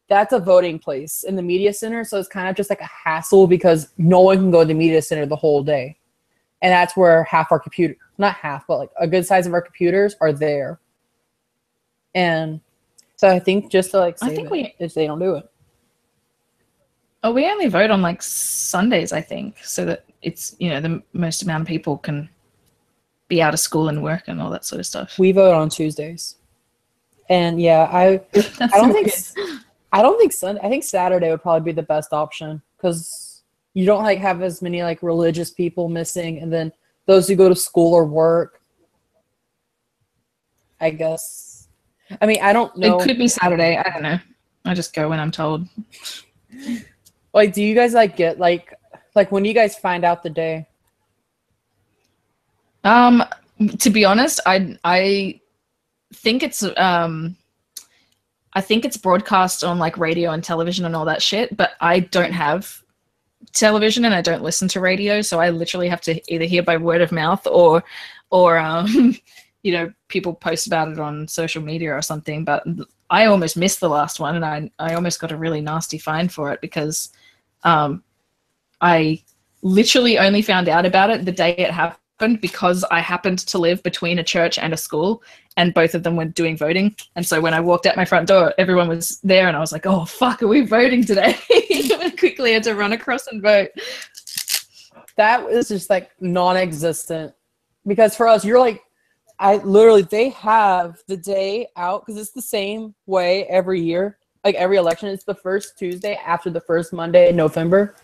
That's a voting place in the media center. So it's kind of just like a hassle, because no one can go to the media center the whole day. And that's where half our computer, not half, but like a good size of our computers are there. And so I think just to like save it, if they don't do it. Oh, we only vote on like Sundays, I think, so that it's, you know, the most amount of people can be out of school and work and all that sort of stuff. We vote on Tuesdays. And yeah, I don't think Sunday, I think Saturday would probably be the best option, because you don't like have as many like religious people missing, and then those who go to school or work, I guess. I mean, I don't know. It could be Saturday. I don't know. I just go when I'm told. Like, do you guys like get like when do you guys find out the day? To be honest, I think it's broadcast on like radio and television and all that shit, but I don't have television and I don't listen to radio, so I literally have to either hear by word of mouth or you know, people post about it on social media or something. But I almost missed the last one, and I almost got a really nasty fine for it, because I literally only found out about it the day it happened, because I happened to live between a church and a school, and both of them were doing voting. And so when I walked out my front door, everyone was there, and I was like, oh fuck, are we voting today? I quickly had to run across and vote. That was just like non-existent because for us, you're like, I literally, they have the day out because it's the same way every year. Like every election, it's the first Tuesday after the first Monday in November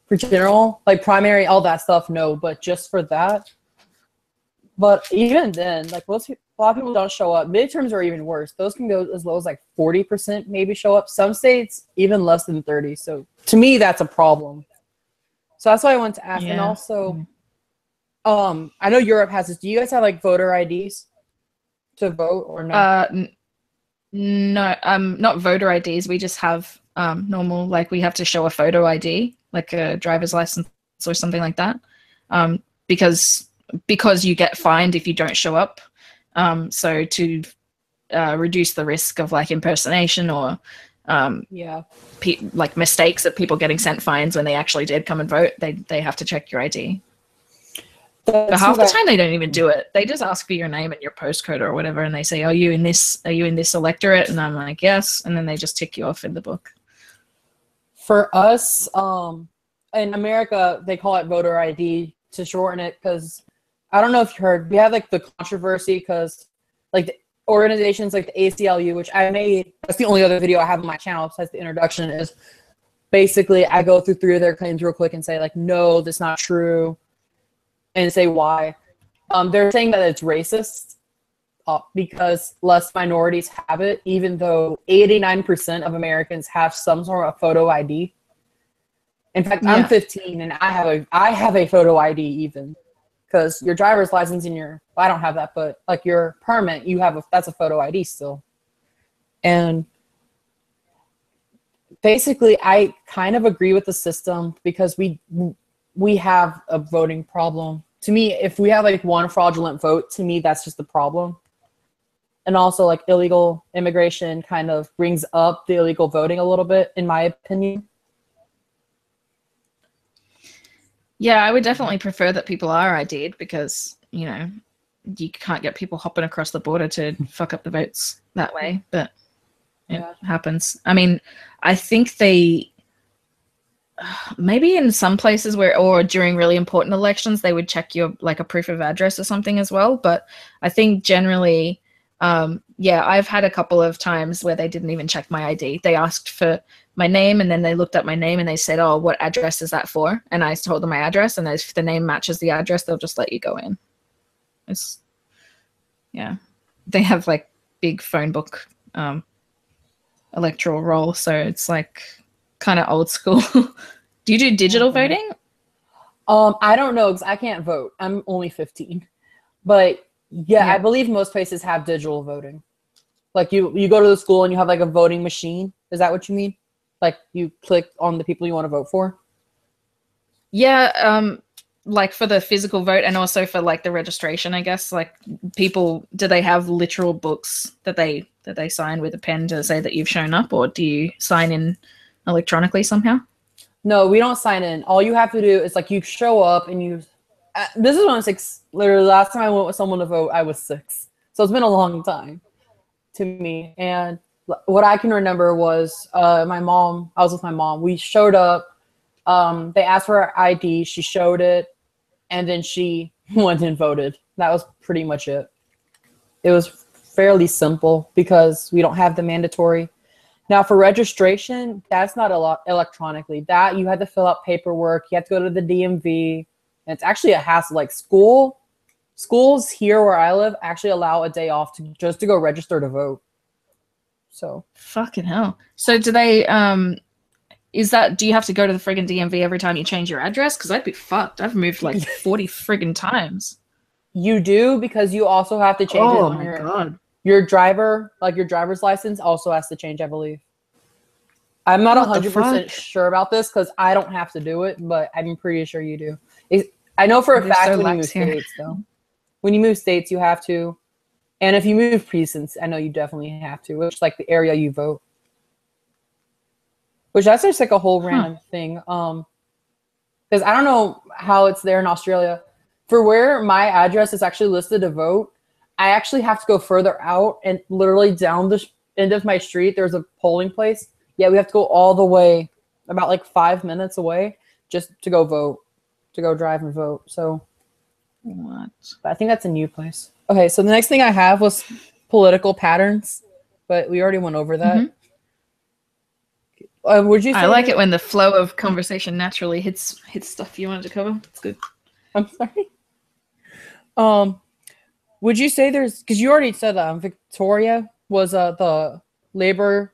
for general, like primary, all that stuff. No, but just for that. But even then, like a lot of people don't show up. Midterms are even worse. Those can go as low as like 40% maybe show up. Some states even less than 30. So to me, that's a problem. So that's why I wanted to ask. Yeah. And also, I know Europe has this. Do you guys have like voter IDs to vote or no? No, not voter IDs. We just have normal, like we have to show a photo ID, like a driver's license or something like that, because you get fined if you don't show up. So to reduce the risk of like impersonation or like mistakes of people getting sent fines when they actually did come and vote, they have to check your ID. But half the time they don't even do it. They just ask for your name and your postcode or whatever, and they say, "Are you in this electorate?" And I'm like, "Yes," and then they just tick you off in the book. For us, in America, they call it voter ID to shorten it because I don't know if you heard, we have like the controversy because like the organizations like the ACLU, which I made, that's the only other video I have on my channel besides the introduction, is basically I go through 3 of their claims real quick and say like, no, that's not true, and say why. They're saying that it's racist because less minorities have it, even though 89% of Americans have some sort of photo ID. In fact, I'm 15 and I have a photo ID even. Because your driver's license and I don't have that, but like your permit, that's a photo ID still. And basically, I kind of agree with the system because we have a voting problem. To me, if we have like one fraudulent vote, to me, that's just the problem. And also like illegal immigration kind of brings up the illegal voting a little bit, in my opinion. Yeah, I would definitely prefer that people are ID'd because, you know, you can't get people hopping across the border to fuck up the votes that way, but it happens. I mean, I think maybe in some places or during really important elections, they would check your, like a proof of address or something as well. But I think generally, I've had a couple of times where they didn't even check my ID. They asked for my name and then they looked at my name and they said, "Oh, what address is that for?" And I told them my address, and if the name matches the address, they'll just let you go in. They have like big phone book electoral roll, so it's like kind of old school. Do you do digital voting? I don't know because I can't vote. I'm only 15, but yeah, I believe most places have digital voting. Like you go to the school and you have like a voting machine. Is that what you mean? Like you click on the people you want to vote for? Yeah, like for the physical vote and also for like the registration, I guess. Like people, do they have literal books that they sign with a pen to say that you've shown up, or do you sign in electronically somehow? No, we don't sign in. All you have to do is like you show up and you. This is when I was 6. Literally, last time I went with someone to vote, I was 6. So it's been a long time to me. And what I can remember was my mom. I was with my mom. We showed up. They asked for our ID. She showed it, and then she went and voted. That was pretty much it. It was fairly simple because we don't have the mandatory. Now for registration, that's not a lot electronically. That you had to fill out paperwork. You have to go to the DMV. And it's actually a hassle. Like schools here where I live actually allow a day off just to go register to vote. So fucking hell. So do they do you have to go to the friggin' DMV every time you change your address? Because I'd be fucked. I've moved like 40 friggin' times. You do, because you also have to change it on your driver, like your driver's license also has to change, I believe. I'm not 100% sure about this because I don't have to do it, but I'm pretty sure you do. I know for a fact when you move states, though. When you move states, you have to. And if you move precincts, I know you definitely have to, which is like the area you vote. Which that's just like a whole random thing. Because I don't know how it's there in Australia. For where my address is actually listed to vote, I actually have to go further out, and literally down the end of my street, there's a polling place. Yeah, we have to go all the way, about like 5 minutes away, just to go vote, to go drive and vote. So What? But I think that's a new place. Okay, so the next thing I have was political patterns, but we already went over that. Would you say I like it when the flow of conversation naturally hits stuff you wanted to cover. It's good. I'm sorry. Would you say there's, because you already said Victoria was the labor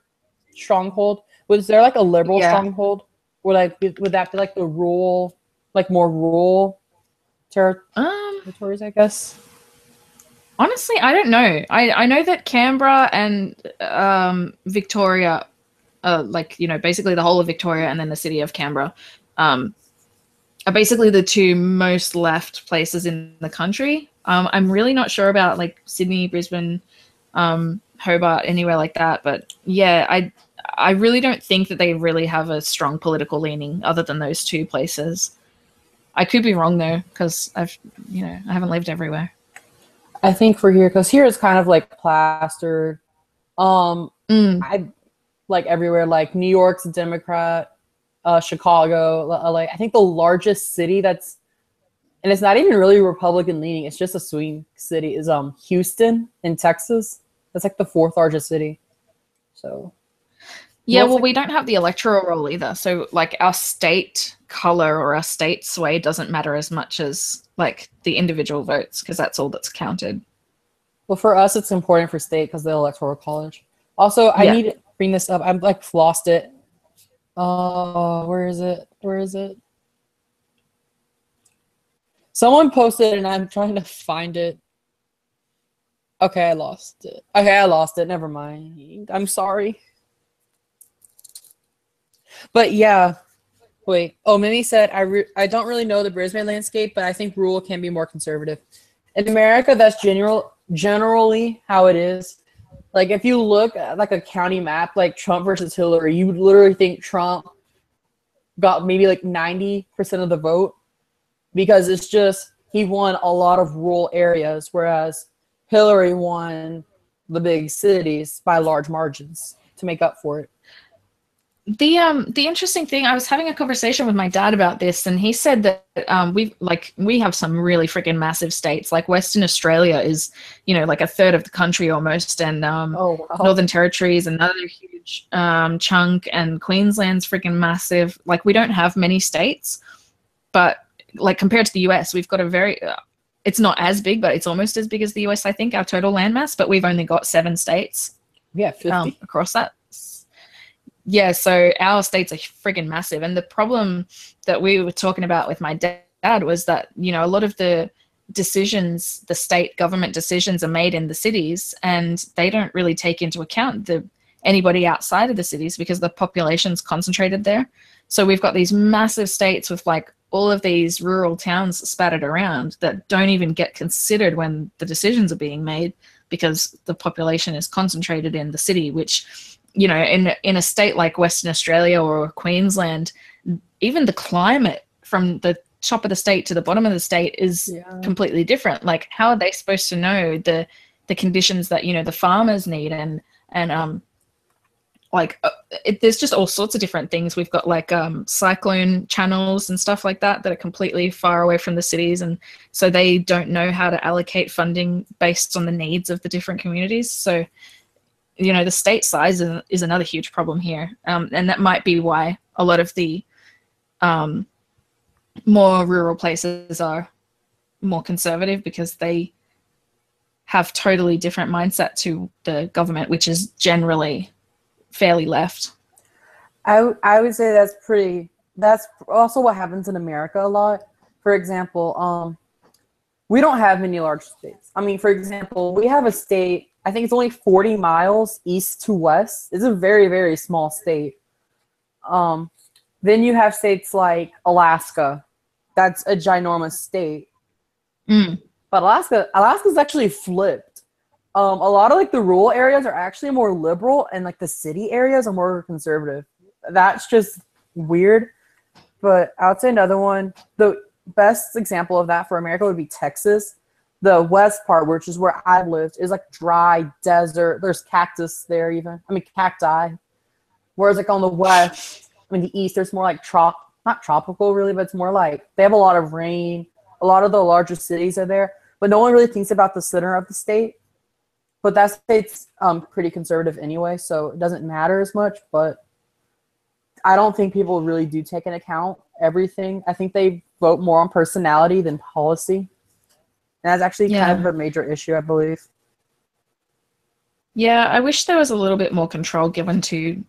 stronghold. Was there like a liberal stronghold? Would that be like the rural, like more rural territories, I guess? Honestly, I don't know. I know that Canberra and Victoria, like, you know, basically the whole of Victoria and then the city of Canberra, are basically the two most left places in the country. I'm really not sure about like Sydney, Brisbane, Hobart, anywhere like that. But yeah, I really don't think that they really have a strong political leaning other than those two places. I could be wrong though, because I haven't lived everywhere. I think for here, because here is kind of like plastered. I like everywhere, like New York's a Democrat, Chicago, like I think the largest city that's, and it's not even really Republican leaning, it's just a swing city, is Houston in Texas. That's like the fourth largest city. So yeah, well, we don't have the electoral roll either. So like our state color or our state sway doesn't matter as much as like the individual votes, because that's all that's counted. Well, for us, it's important for state because the electoral college. Also, I need to bring this up. I'm like lost it. Where is it? Where is it? Someone posted and I'm trying to find it. Okay, I lost it. Okay, I lost it. Never mind. I'm sorry. But yeah, wait. Oh, Mimi said, I don't really know the Brisbane landscape, but I think rural can be more conservative. In America, that's generally how it is. Like if you look at like a county map, like Trump versus Hillary, you would literally think Trump got maybe like 90% of the vote, because it's just he won a lot of rural areas, whereas Hillary won the big cities by large margins to make up for it. The interesting thing, I was having a conversation with my dad about this, and he said that we have some really freaking massive states. Like Western Australia is, you know, like a third of the country almost, and Northern Territory is another huge chunk, and Queensland's freaking massive. Like we don't have many states, but like compared to the US, we've got a very it's not as big, but it's almost as big as the US, I think, our total landmass, but we've only got 7 states. Yeah, 50 across that. Yeah, so our states are friggin' massive. And the problem that we were talking about with my dad was that, you know, a lot of the decisions, the state government decisions are made in the cities, and they don't really take into account anybody outside of the cities because the population's concentrated there. So we've got these massive states with like all of these rural towns spattered around that don't even get considered when the decisions are being made, because the population is concentrated in the city, which, you know, in a state like Western Australia or Queensland, even the climate from the top of the state to the bottom of the state is completely different. Like, how are they supposed to know the conditions that, you know, the farmers need? There's just all sorts of different things. We've got like cyclone channels and stuff like that are completely far away from the cities, and so they don't know how to allocate funding based on the needs of the different communities. So, you know, the state size is another huge problem here, and that might be why a lot of the more rural places are more conservative, because they have totally different mindset to the government, which is generally fairly left. I would say that's also what happens in America a lot. For example, we don't have many large states. I mean, for example, we have a state, I think it's only 40 miles east to west. It's a very, very small state. Then you have states like Alaska. That's a ginormous state. But Alaska's actually flipped. A lot of like the rural areas are actually more liberal, and like the city areas are more conservative. That's just weird. But I would say another one, the best example of that for America would be Texas. The west part, which is where I lived, is like dry desert. There's cactus there even. I mean, cacti. Whereas like on the west, I mean the east, there's more like not tropical really, but it's more like they have a lot of rain, a lot of the larger cities are there, but no one really thinks about the center of the state. But that state's pretty conservative anyway, so it doesn't matter as much. But I don't think people really do take into account everything. I think they vote more on personality than policy. And that's actually kind of a major issue, I believe. Yeah, I wish there was a little bit more control given to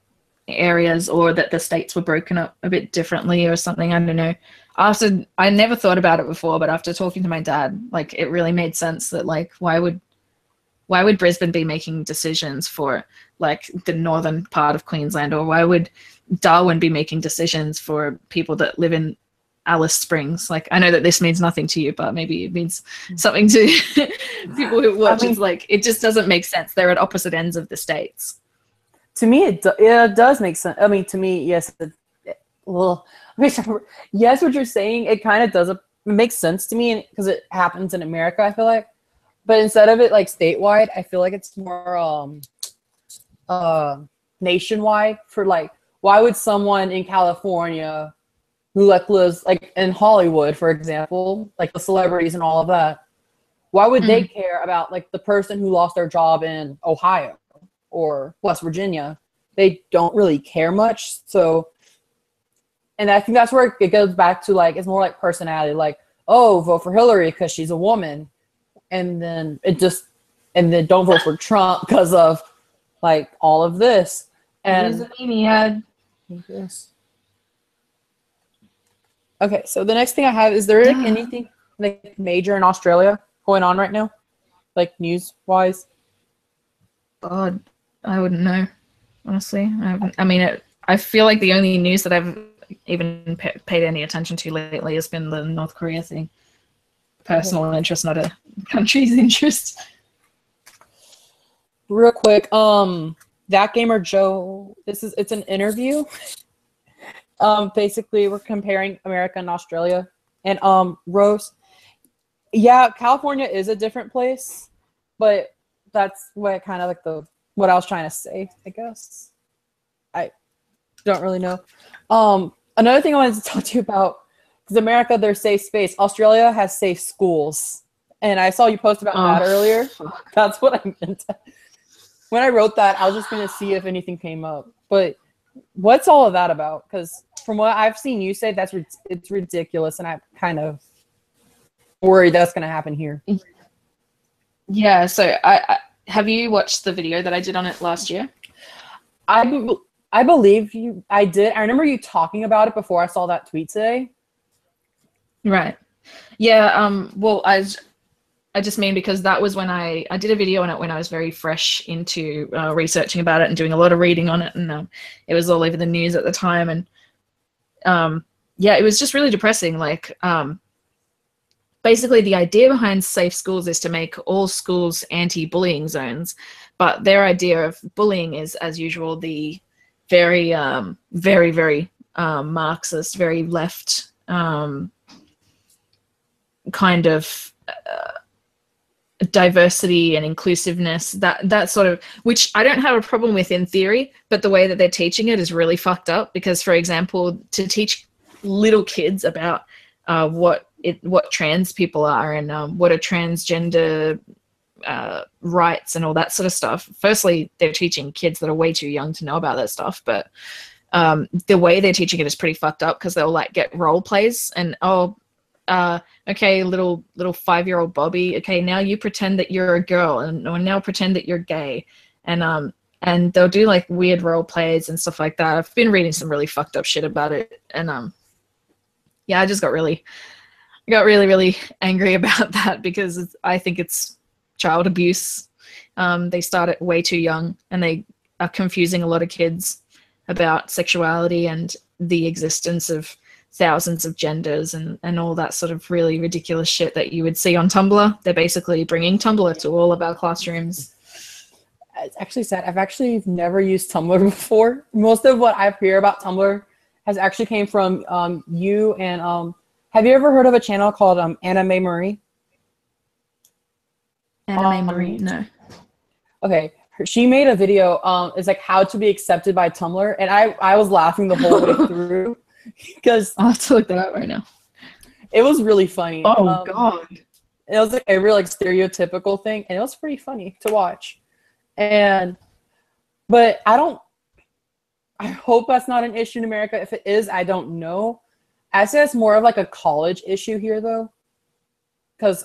areas, or that the states were broken up a bit differently or something. I don't know. I never thought about it before, but after talking to my dad, like, it really made sense that, like, why would Brisbane be making decisions for, like, the northern part of Queensland, or why would Darwin be making decisions for people that live in Alice Springs? Like, I know that this means nothing to you, but maybe it means something to people who watch. It's like, it just doesn't make sense. They're at opposite ends of the states. To me, it does make sense. I mean, to me, yes. Yes, what you're saying, it kind of does. It makes sense to me because it happens in America, I feel like. But instead of it like statewide, I feel like it's more nationwide. For like, why would someone in California who like lives like in Hollywood, for example, like the celebrities and all of that, why would they care about like the person who lost their job in Ohio or West Virginia? They don't really care much. So, and I think that's where it goes back to, like, it's more like personality. Like, oh, vote for Hillary because she's a woman. And then don't vote for Trump because of like all of this. And he's a maniac. Yes. Okay, so the next thing I have, is there like anything like major in Australia going on right now, like news wise? God, I wouldn't know, honestly. I feel like the only news that I've even paid any attention to lately has been the North Korea thing. Personal interest, not a country's interest. Real quick, That Gamer Joe, it's an interview. Basically we're comparing America and Australia. And Rose, yeah, California is a different place, but that's what kind of like what I was trying to say, I guess. I don't really know. Another thing I wanted to talk to you about, because America, there's safe space. Australia has safe schools. And I saw you post about that earlier. That's what I meant. When I wrote that, I was just going to see if anything came up. But what's all of that about? Because from what I've seen you say, it's ridiculous. And I'm kind of worried that's going to happen here. Yeah, so I have you watched the video that I did on it last year? I believe you. I did. I remember you talking about it before I saw that tweet today. Right. Yeah. Well, I just mean because that was when I did a video on it when I was very fresh into researching about it and doing a lot of reading on it, and it was all over the news at the time. And yeah, it was just really depressing. Like, basically the idea behind safe schools is to make all schools anti-bullying zones, but their idea of bullying is, as usual, the very, very, very Marxist, very left kind of diversity and inclusiveness, that sort of, which I don't have a problem with in theory, but the way that they're teaching it is really fucked up. Because, for example, to teach little kids about what trans people are and what are transgender rights and all that sort of stuff. Firstly, they're teaching kids that are way too young to know about that stuff, but the way they're teaching it is pretty fucked up, because they'll like get role plays and okay, little 5-year-old Bobby, okay, now you pretend that you're a girl, and or now pretend that you're gay, and they'll do like weird role plays and stuff like that. I've been reading some really fucked up shit about it, and yeah, I just got really angry about that, because I think it's child abuse. They start it way too young, and they are confusing a lot of kids about sexuality and the existence of thousands of genders and all that sort of really ridiculous shit that you would see on Tumblr. They're basically bringing Tumblr to all of our classrooms. It's actually sad. I've actually never used Tumblr before. Most of what I've heard about Tumblr has actually came from you and have you ever heard of a channel called Anime Marie? Anime Marie? No. Okay. She made a video, it's like how to be accepted by Tumblr, and I was laughing the whole way through, because I'll have to look that up right now. It was really funny. Oh God. It was like a real like stereotypical thing, and it was pretty funny to watch. But I hope that's not an issue in America. If it is, I don't know. I say it's more of like a college issue here though. Because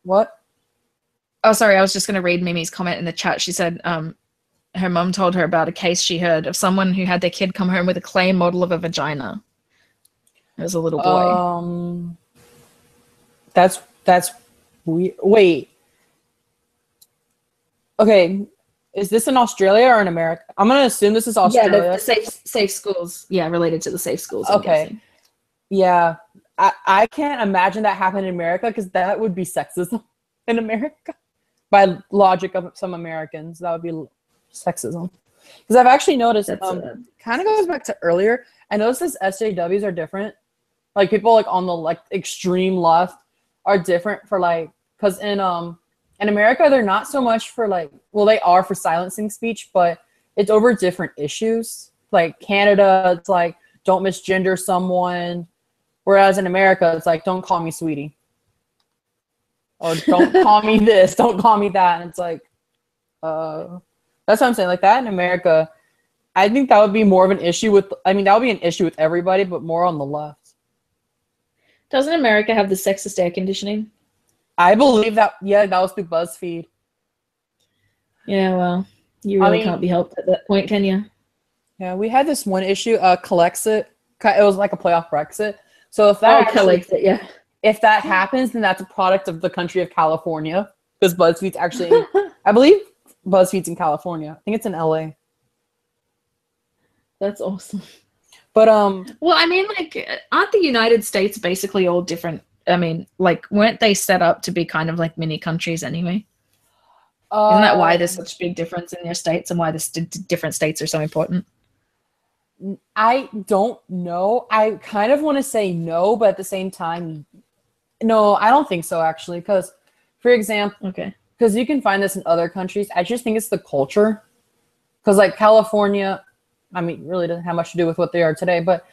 what? Oh, sorry. I was just going to read Mimi's comment in the chat. She said her mum told her about a case she heard of someone who had their kid come home with a clay model of a vagina. It was a little boy. That's weird. Wait. Okay. Is this in Australia or in America? I'm gonna assume this is Australia. Yeah, the safe schools. Yeah, related to the safe schools. Okay. Yeah. I can't imagine that happened in America because that would be sexism in America. By logic of some Americans, that would be sexism. Because I've actually noticed, kind of goes back to earlier. I noticed this SJWs are different. Like people like on the like extreme left are different for like, because in America they're not so much for like, well they are for silencing speech, but it's over different issues. Like Canada, it's like don't misgender someone, whereas in America it's like don't call me sweetie. Or don't call me this, don't call me that. And it's like, that's what I'm saying. Like that in America, I think that would be more of an issue with, that would be an issue with everybody, but more on the left. Doesn't America have the sexist air conditioning? I believe that, yeah, that was through BuzzFeed. Yeah, well, you really can't be helped at that point, can you? Yeah, we had this one issue, Calexit. It was like a playoff Brexit. So if that Calexit, yeah. If that happens, then that's a product of the country of California. Because BuzzFeed's actually, I believe BuzzFeed's in California. I think it's in LA. That's awesome. But well, I mean, like, aren't the United States basically all different? I mean, like, weren't they set up to be kind of like mini countries anyway? Isn't that why there's such big difference in their states and why the different states are so important? I don't know. I kind of want to say no, but at the same time, no, I don't think so actually. Because, for example, because you can find this in other countries. I just think it's the culture. Because like California, I mean, really doesn't have much to do with what they are today. But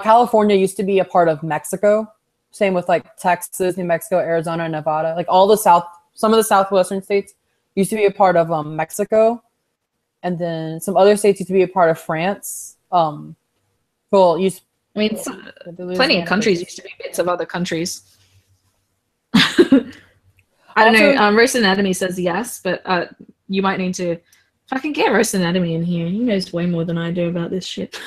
California used to be a part of Mexico. Same with like Texas, New Mexico, Arizona, and Nevada. Like all the some of the southwestern states used to be a part of Mexico, and then some other states used to be a part of France. Plenty of countries used to be bits of other countries. I don't know. Roast Anatomy says yes, but you might need to. If I can get Roast Anatomy in here, he knows way more than I do about this shit.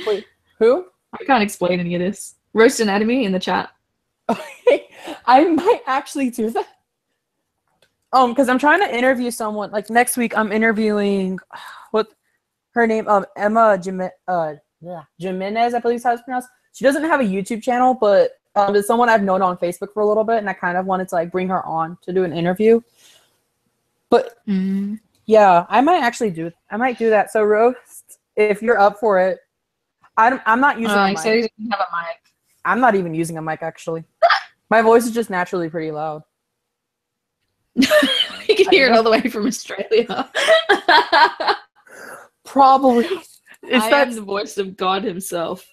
Wait, who? I can't explain any of this. Roast Anatomy in the chat. Okay, I might actually do that. Because I'm trying to interview someone. Like next week, I'm interviewing what her name, Emma Jimenez, I believe is how it's pronounced. She doesn't have a YouTube channel, but it's someone I've known on Facebook for a little bit, and I kind of wanted to like bring her on to do an interview. But yeah, I might do that. So Roast, if you're up for it, I'm not using a mic. So he doesn't have a mic. I'm not even using a mic actually. My voice is just naturally pretty loud. You can hear it all the way from Australia. Probably. I am the voice of God himself.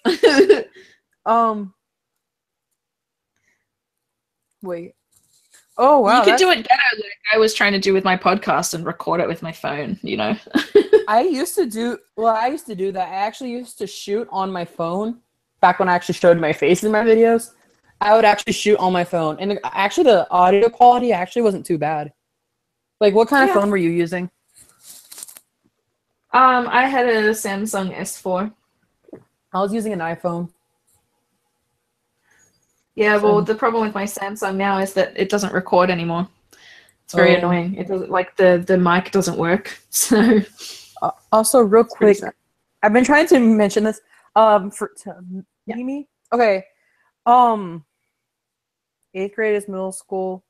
Wait. Oh wow. You could do it better like I was trying to do with my podcast and record it with my phone, you know. I used to do that. I actually used to shoot on my phone back when I actually showed my face in my videos. I would actually shoot on my phone, and actually the audio quality actually wasn't too bad. Like, what kind of phone were you using? I had a Samsung S4. I was using an iPhone. Yeah, well, the problem with my Samsung now is that it doesn't record anymore. It's very annoying. It doesn't, like, the mic doesn't work. So also, real quick, I've been trying to mention this Mimi. Okay. 8th grade is middle school.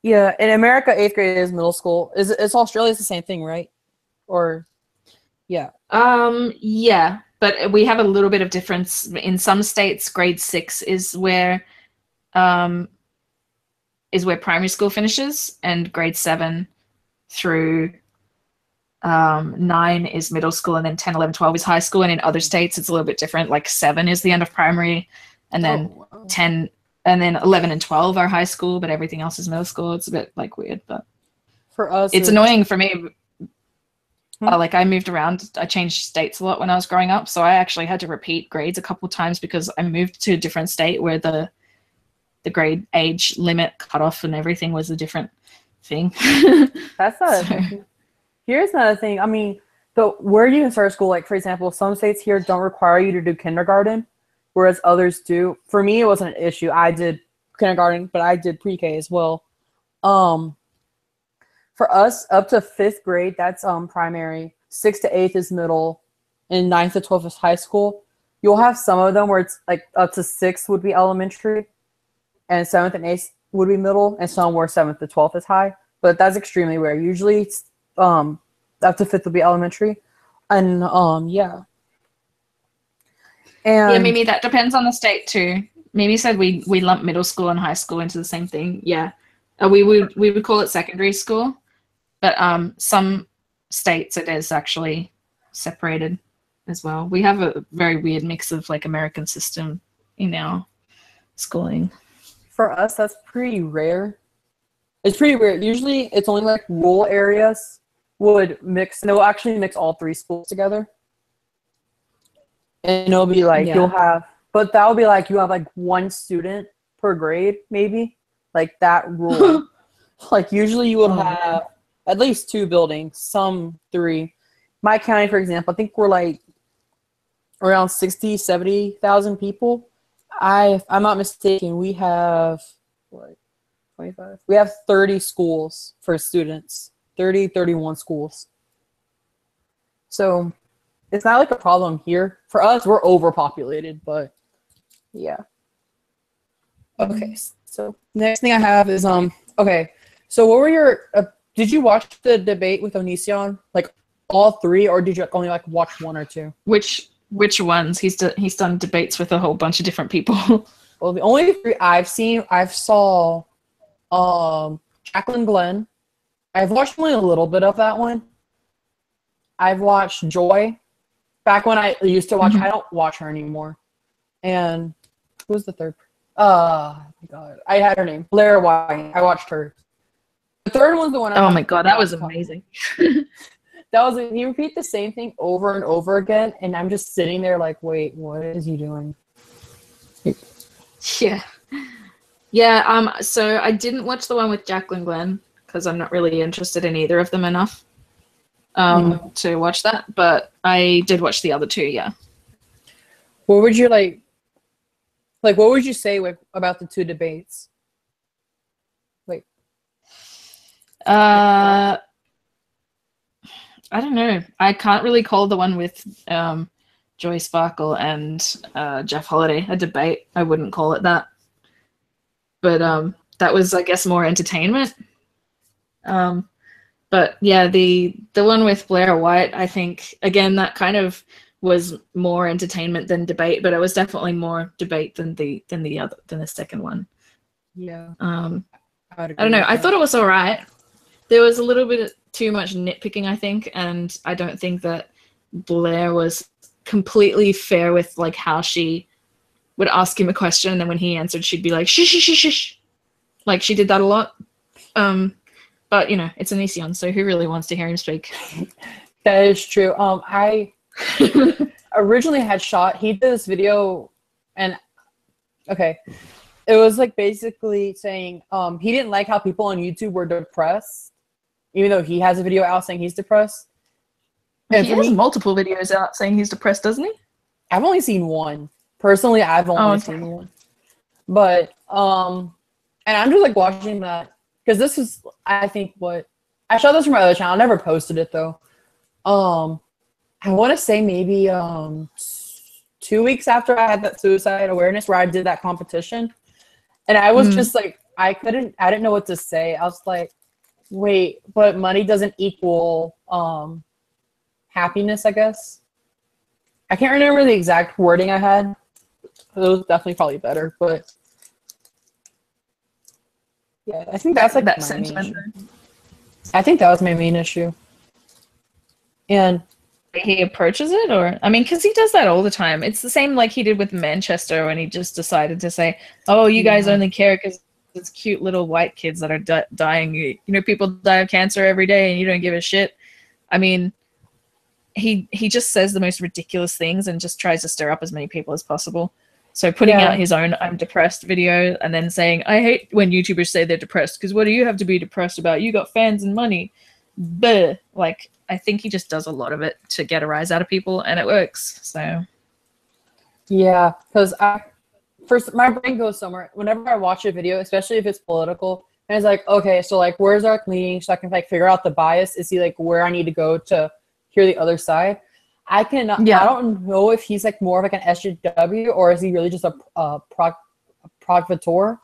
Yeah, in America, 8th grade is middle school. It's Australia, it's the same thing, right? Or yeah. Yeah, but we have a little bit of difference. In some states, grade 6 is where primary school finishes, and grade 7 through 9 is middle school, and then 10, 11, 12 is high school. And in other states, it's a little bit different. Like 7 is the end of primary, and then 10, and then 11 and 12 are high school, but everything else is middle school. It's a bit like weird, but for us, it's annoying for me. Like I moved around, I changed states a lot when I was growing up, so I actually had to repeat grades a couple of times because I moved to a different state where the grade age limit cutoff and everything was a different thing. That's not. So. Here's another thing. I mean, where you can start school, like for example, some states here don't require you to do kindergarten, whereas others do. For me, it wasn't an issue. I did kindergarten, but I did pre-K as well. For us, up to 5th grade, that's primary. 6th to 8th is middle, and 9th to 12th is high school. You'll have some of them where it's like up to 6th would be elementary, and 7th and 8th would be middle, and some where 7th to 12th is high. But that's extremely rare. Usually, it's, up to 5th would be elementary, and yeah. And yeah, maybe that depends on the state too. Maybe said we lump middle school and high school into the same thing. Yeah, we would call it secondary school. But some states it is actually separated as well. We have a very weird mix of like American system in our schooling. For us, that's pretty rare. It's pretty rare. Usually it's only like rural areas would mix, and they'll actually mix all 3 schools together. And it'll be like you'll have, but that'll be like you have like 1 student per grade, maybe. Like that rule. Like usually you would have at least 2 buildings, some 3. My county, for example, I think we're like around 60, 70,000 people. If I'm not mistaken, we have what, 25? We have 30 schools for students, 31 schools. So it's not like a problem here. For us, we're overpopulated, but yeah. Okay, so next thing I have is, okay, so what were your, did you watch the debate with Onision, like all 3, or did you only like watch 1 or 2? Which ones? He's done debates with a whole bunch of different people. Well, the only 3 I've seen, I've saw Jacqueline Glenn. I've watched only a little bit of that one. I've watched Joy. Back when I used to watch, I don't watch her anymore. And who was the third? Oh my god, I had her name, Blair White. I watched her. The third one's the one. Oh my god, that was amazing. That was he repeat the same thing over and over again, and I'm just sitting there like, wait, what is he doing? Yeah. So I didn't watch the one with Jacqueline Glenn because I'm not really interested in either of them enough to watch that. But I did watch the other 2. Yeah. What would you like? Like, what would you say about the 2 debates? Like, I don't know. I can't really call the one with Joy Sparkle and Jeff Holiday a debate. I wouldn't call it that. But that was, I guess, more entertainment. But yeah, the one with Blair White, I think, again, that kind of was more entertainment than debate, but it was definitely more debate than the second one. Yeah. I don't know. I thought it was all right. There was a little bit too much nitpicking, I think, and I don't think that Blair was completely fair with like how she would ask him a question, and then when he answered, she'd be like, shh, shh, shh, shh, shh. Like she did that a lot. But you know, it's Onision, so who really wants to hear him speak? That is true. I originally had he did this video, and okay, it was like basically saying he didn't like how people on YouTube were depressed, even though he has a video out saying he's depressed. And he has multiple videos out saying he's depressed, doesn't he? I've only seen one. Personally, I've only seen one. But and I'm just like watching that because this is, I think, what I shot this from my other channel. I never posted it though. I want to say maybe 2 weeks after I had that suicide awareness where I did that competition, and I was just like, I didn't know what to say. I was like, wait, but money doesn't equal happiness, I guess. I can't remember the exact wording I had. It was definitely probably better, but yeah, I think that's like that my sentiment. main issue. I think that was my main issue. And he approaches it, or I mean, because he does that all the time. It's the same like he did with Manchester when he just decided to say, "Oh, you guys only care because it's cute little white kids that are dying. You know, people die of cancer every day, and you don't give a shit." I mean, he just says the most ridiculous things and just tries to stir up as many people as possible. So putting out his own "I'm depressed" video and then saying, "I hate when YouTubers say they're depressed because what do you have to be depressed about? You got fans and money." Bleh. Like, I think he just does a lot of it to get a rise out of people, and it works. So yeah, because first my brain goes somewhere whenever I watch a video, especially if it's political, and it's like, okay, so like where's our leaning, so I can like figure out the bias, is he like where I need to go to hear the other side. I don't know if he's like more of like an SJW or is he really just a provocateur.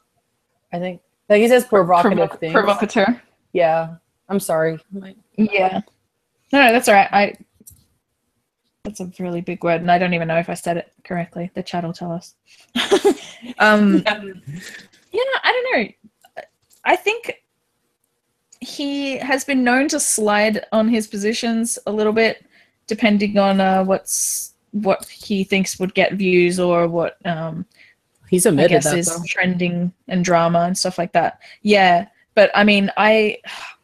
I think like he says provocative things. Provocateur. Yeah, I'm sorry. Yeah, no, that's all right. That's a really big word, and I don't even know if I said it correctly. The chat will tell us. Yeah, I don't know. I think he has been known to slide on his positions a little bit, depending on what he thinks would get views or what he's admitted I guess that, is though. trending and drama and stuff like that. Yeah, but I mean, I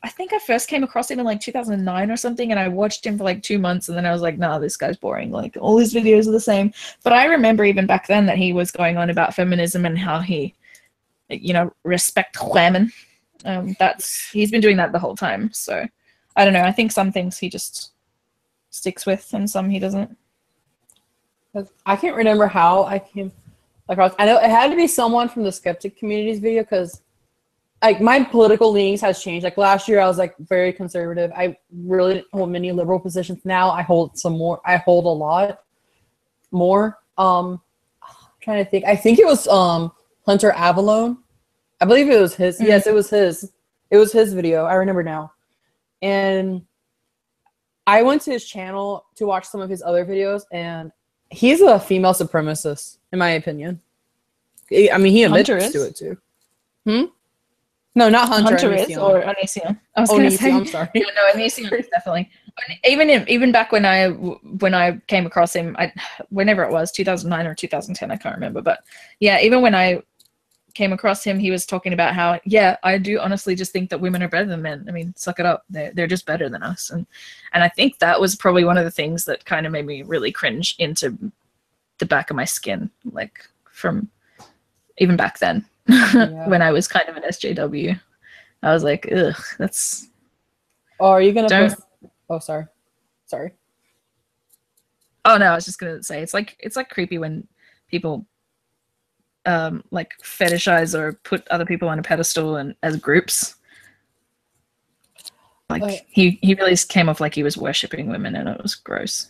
think I first came across him in like 2009 or something, and I watched him for like 2 months, and then I was like, nah, this guy's boring. Like, all his videos are the same. But I remember even back then that he was going on about feminism and how he, you know, respect women. He's been doing that the whole time. So I don't know. I think some things he just sticks with, and some he doesn't. I can't remember how I came across. I know it had to be someone from the skeptic community's video because, like, my political leanings has changed. Like last year, I was like very conservative. I really didn't hold many liberal positions. Now I hold some more. I hold a lot more. I'm trying to think. I think it was Hunter Avalone. I believe it was his. Mm-hmm. Yes, it was his. It was his video. I remember now. And I went to his channel to watch some of his other videos, and he's a female supremacist, in my opinion. I mean, he admits to it too. No, not Hunter. Hunter is, or Onision. I was going to say, I'm sorry. Yeah, no, Onision is definitely. Even back when I came across him, whenever it was, 2009 or 2010, I can't remember. But yeah, even when I came across him, he was talking about how, yeah, I do honestly just think that women are better than men. I mean, suck it up. They're just better than us. And I think that was probably one of the things that kind of made me really cringe into the back of my skin, like from even back then. Yeah. When I was kind of an SJW, I was like, ugh, that's. Oh, are you gonna post? Oh, sorry. Oh no, I was just gonna say it's like creepy when people like fetishize or put other people on a pedestal and as groups. Like he really came off like he was worshipping women, and it was gross.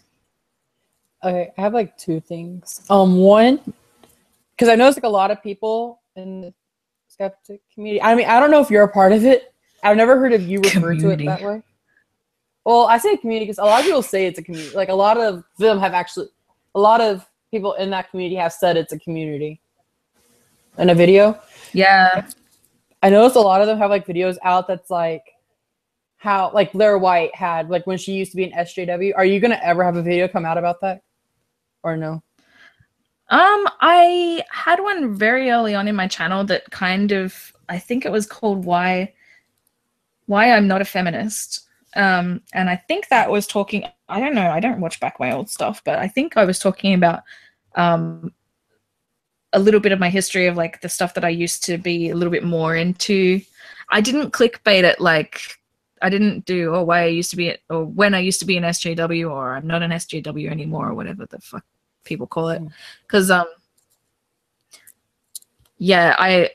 Okay, I have like two things. One, because I noticed like a lot of people in the skeptic community. I mean, I don't know if you're a part of it. I've never heard of you refer to it that way. Well, I say community because a lot of people say it's a community. Like a lot of them have actually, a lot of people in that community have said it's a community. In a video. Yeah. I noticed a lot of them have like videos out that's like how like Blair White had like when she used to be an SJW. Are you gonna ever have a video come out about that? Or no? I had one very early on in my channel that kind of, I think it was called Why I'm Not a Feminist. And I think that was talking, I don't know, I don't watch back my old stuff, but I think I was talking about a little bit of my history of like the stuff that I used to be a little bit more into. I didn't clickbait it, like I didn't do, oh, why I used to be it, or when I used to be an SJW, or I'm not an SJW anymore, or whatever the fuck people call it. Because yeah,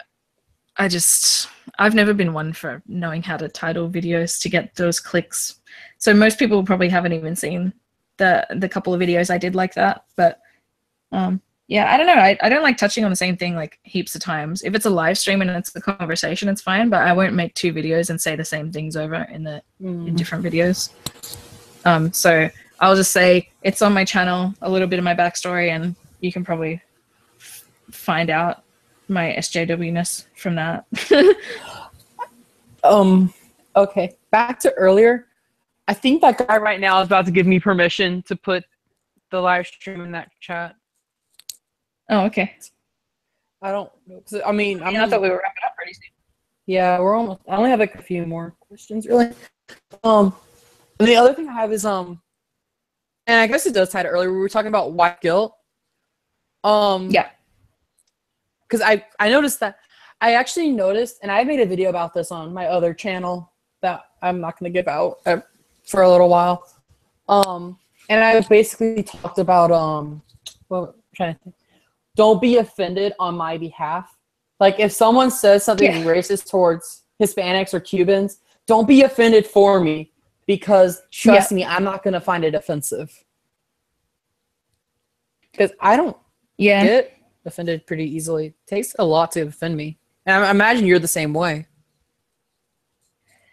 I've never been one for knowing how to title videos to get those clicks. So most people probably haven't even seen the couple of videos I did like that. But yeah, I don't know. I don't like touching on the same thing like heaps of times. If it's a live stream and it's a conversation, it's fine. But I won't make 2 videos and say the same things over in different videos. So I'll just say it's on my channel, a little bit of my backstory, and you can probably find out my SJW-ness from that. Okay, back to earlier. I think that guy right now is about to give me permission to put the live stream in that chat. Oh, okay. I don't know. I mean, I thought we were wrapping up pretty soon. Yeah, we're almost. I only have like a few more questions, really. And the other thing I have is and I guess it does tie to earlier. We were talking about white guilt. Yeah. Because I noticed that I actually noticed, and I made a video about this on my other channel that I'm not going to give out for a little while. And I basically talked about well, I'm trying to think. Don't be offended on my behalf. Like if someone says something racist towards Hispanics or Cubans, don't be offended for me because trust me, I'm not going to find it offensive. Because I don't get offended pretty easily. It takes a lot to offend me. And I imagine you're the same way.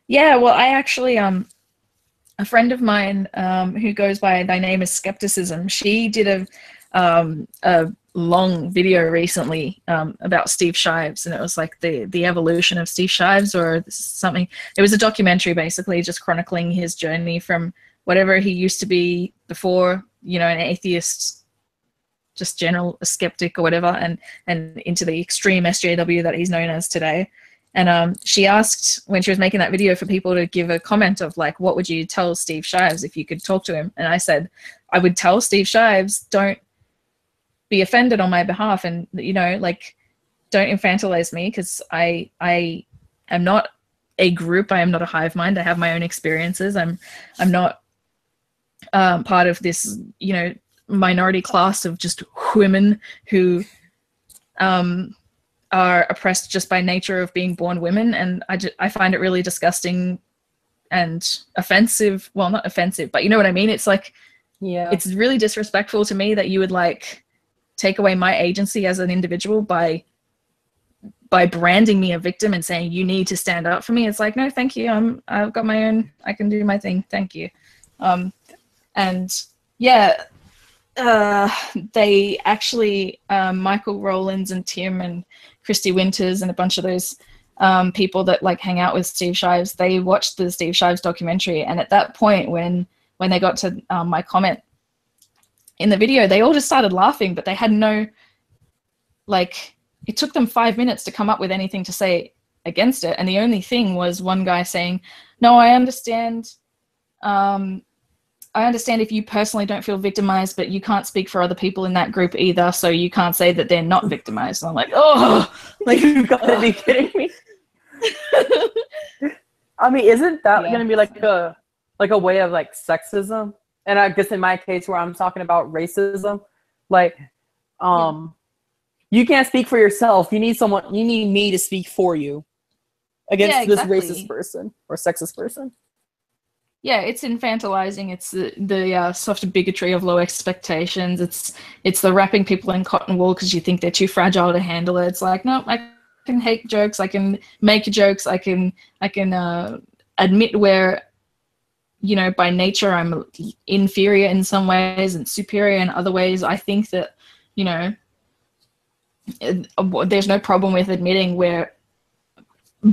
Yeah, well, I actually, a friend of mine who goes by, thy name is Skepticism, she did a long video recently about Steve Shives, and it was like the evolution of Steve Shives or something. It was a documentary basically just chronicling his journey from whatever he used to be before, you know, an atheist, just general a skeptic or whatever, and into the extreme SJW that he's known as today. And she asked when she was making that video for people to give a comment of like, what would you tell Steve Shives if you could talk to him? And I said, I would tell Steve Shives, don't be offended on my behalf, and you know, like, don't infantilize me, because I am not a group. I am not a hive mind. I have my own experiences. I'm not part of this, you know, minority class of just women who are oppressed just by nature of being born women. And I find it really disgusting and offensive. Well, not offensive, but you know what I mean? It's like, it's really disrespectful to me that you would like take away my agency as an individual by branding me a victim and saying you need to stand up for me. It's like, no, thank you. I've got my own, I can do my thing. Thank you. And yeah, they actually, Michael Rowlands and Tim and Christy Winters and a bunch of those people that like hang out with Steve Shives, they watched the Steve Shives documentary. And at that point, when they got to my comment in the video, they all just started laughing, but they had no, like, it took them 5 minutes to come up with anything to say against it. And the only thing was one guy saying, no, I understand if you personally don't feel victimized, but you can't speak for other people in that group either, so you can't say that they're not victimized. And I'm like, oh, like, you've got to be kidding me. I mean, isn't that going to be like a way of like sexism? And I guess in my case where I'm talking about racism, like, you can't speak for yourself. You need me to speak for you against this racist person or sexist person. Yeah, it's infantilizing. It's the soft bigotry of low expectations. It's the wrapping people in cotton wool because you think they're too fragile to handle it. It's like, no, I can hate jokes. I can make jokes. I can admit where, you know, by nature I'm inferior in some ways and superior in other ways. I think that, you know, there's no problem with admitting where,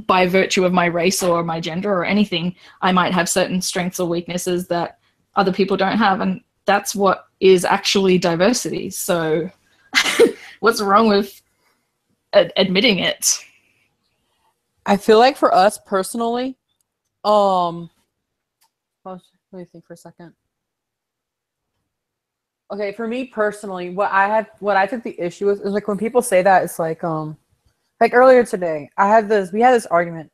by virtue of my race or my gender or anything, I might have certain strengths or weaknesses that other people don't have. And that's what is actually diversity. So what's wrong with admitting it? I feel like for us personally, let me think for a second. Okay, for me personally, what I took the issue with is like when people say that, it's like earlier today, we had this argument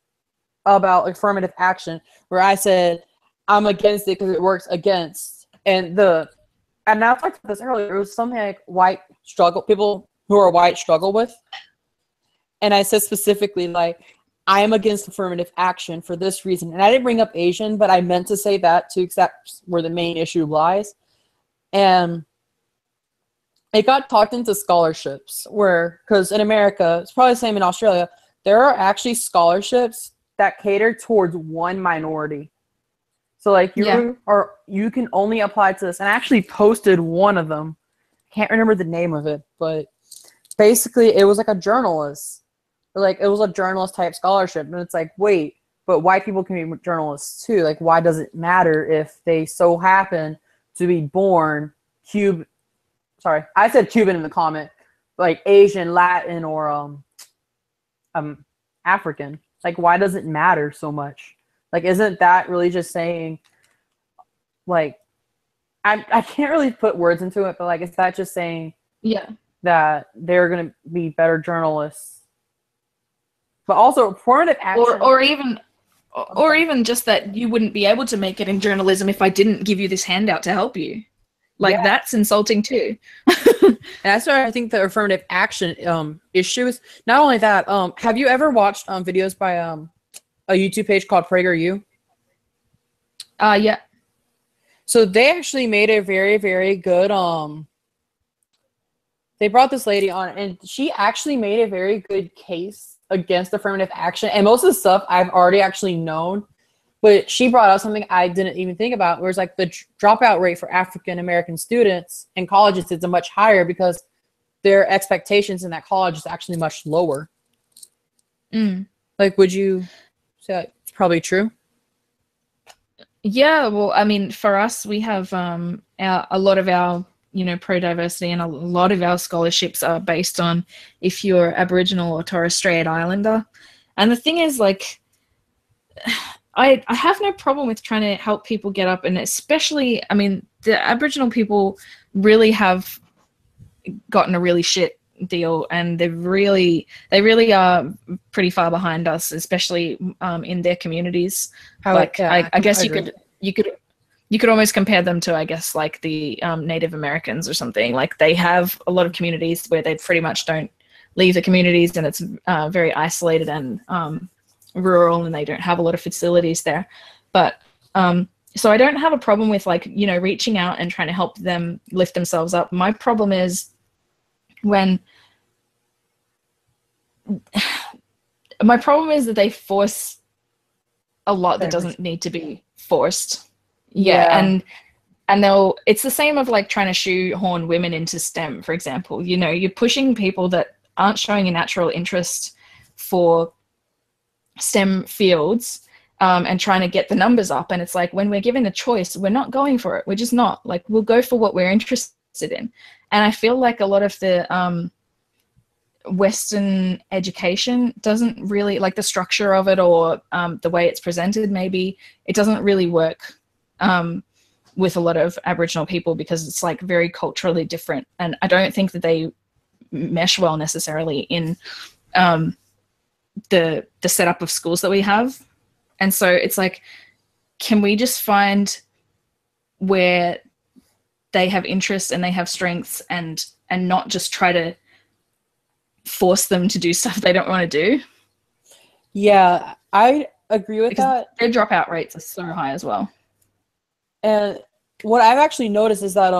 about affirmative action where I said I'm against it because it works against, and I talked about this earlier. It was something like people who are white struggle with, and I said specifically like I am against affirmative action for this reason, and I didn't bring up Asian, but I meant to say that too, because that's where the main issue lies, and it got talked into scholarships because in America, it's probably the same in Australia, there are actually scholarships that cater towards one minority. So like you can only apply to this. And I actually posted one of them. Can't remember the name of it, but basically it was like a journalist. Like it was a journalist type scholarship. And it's like, wait, but white people can be journalists too. Like, why does it matter if they so happen to be born sorry, I said Cuban in the comment, like Asian, Latin, or African. Like, why does it matter so much? Like, isn't that really just saying, like, I can't really put words into it, but like, is that just saying that they're going to be better journalists? But also formative action, or even just that you wouldn't be able to make it in journalism if I didn't give you this handout to help you. Like, that's insulting too. And that's why I think the affirmative action issue is. Not only that, have you ever watched videos by a YouTube page called PragerU? Yeah. So they actually made a very, very good they brought this lady on, and she actually made a very good case against affirmative action. And most of the stuff I've already actually known, but she brought up something I didn't even think about, where it's like the dropout rate for African American students in colleges is much higher because their expectations in that college is actually much lower. Like, would you say it's probably true? Yeah, well, I mean, for us, we have a lot of our, pro-diversity, and a lot of our scholarships are based on if you're Aboriginal or Torres Strait Islander. And the thing is, like, I have no problem with trying to help people get up, and especially, I mean, the Aboriginal people really have gotten a really shit deal, and they really are pretty far behind us, especially in their communities. I guess you could almost compare them to, I guess, like the Native Americans or something. Like, they have a lot of communities where they pretty much don't leave the communities, and it's very isolated and rural, and they don't have a lot of facilities there. But so I don't have a problem with, like, reaching out and trying to help them lift themselves up. My problem is that they force a lot that doesn't need to be forced. And it's the same of, like, trying to shoehorn women into STEM, for example. You're pushing people that aren't showing a natural interest for STEM fields and trying to get the numbers up. And it's like, when we're given a choice, we're not going for it. We're just not. Like, we'll go for what we're interested in. And I feel like a lot of the Western education doesn't really, like, the structure of it, or the way it's presented, maybe it doesn't really work with a lot of Aboriginal people, because it's, like, very culturally different. And I don't think that they mesh well necessarily in the setup of schools that we have. And so it's like, can we just find where they have interests and they have strengths, and not just try to force them to do stuff they don't want to do? Yeah, I agree with that. Their dropout rates are so high as well. And what I've actually noticed is that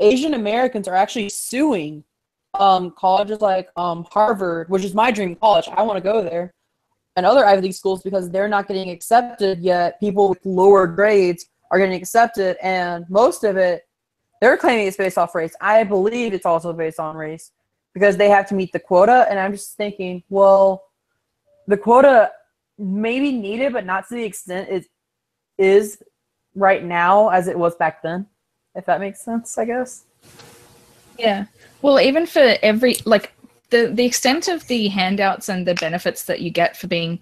Asian Americans are actually suing colleges like Harvard, which is my dream college. I want to go there, and other Ivy League schools, because they're not getting accepted yet. People with lower grades are getting accepted, and most of it, they're claiming it's based off race. I believe it's also based on race, because they have to meet the quota. And I'm just thinking, well, the quota may be needed, but not to the extent it is right now as it was back then, if that makes sense, I guess. Yeah. Well, even for every, like, the extent of the handouts and the benefits that you get for being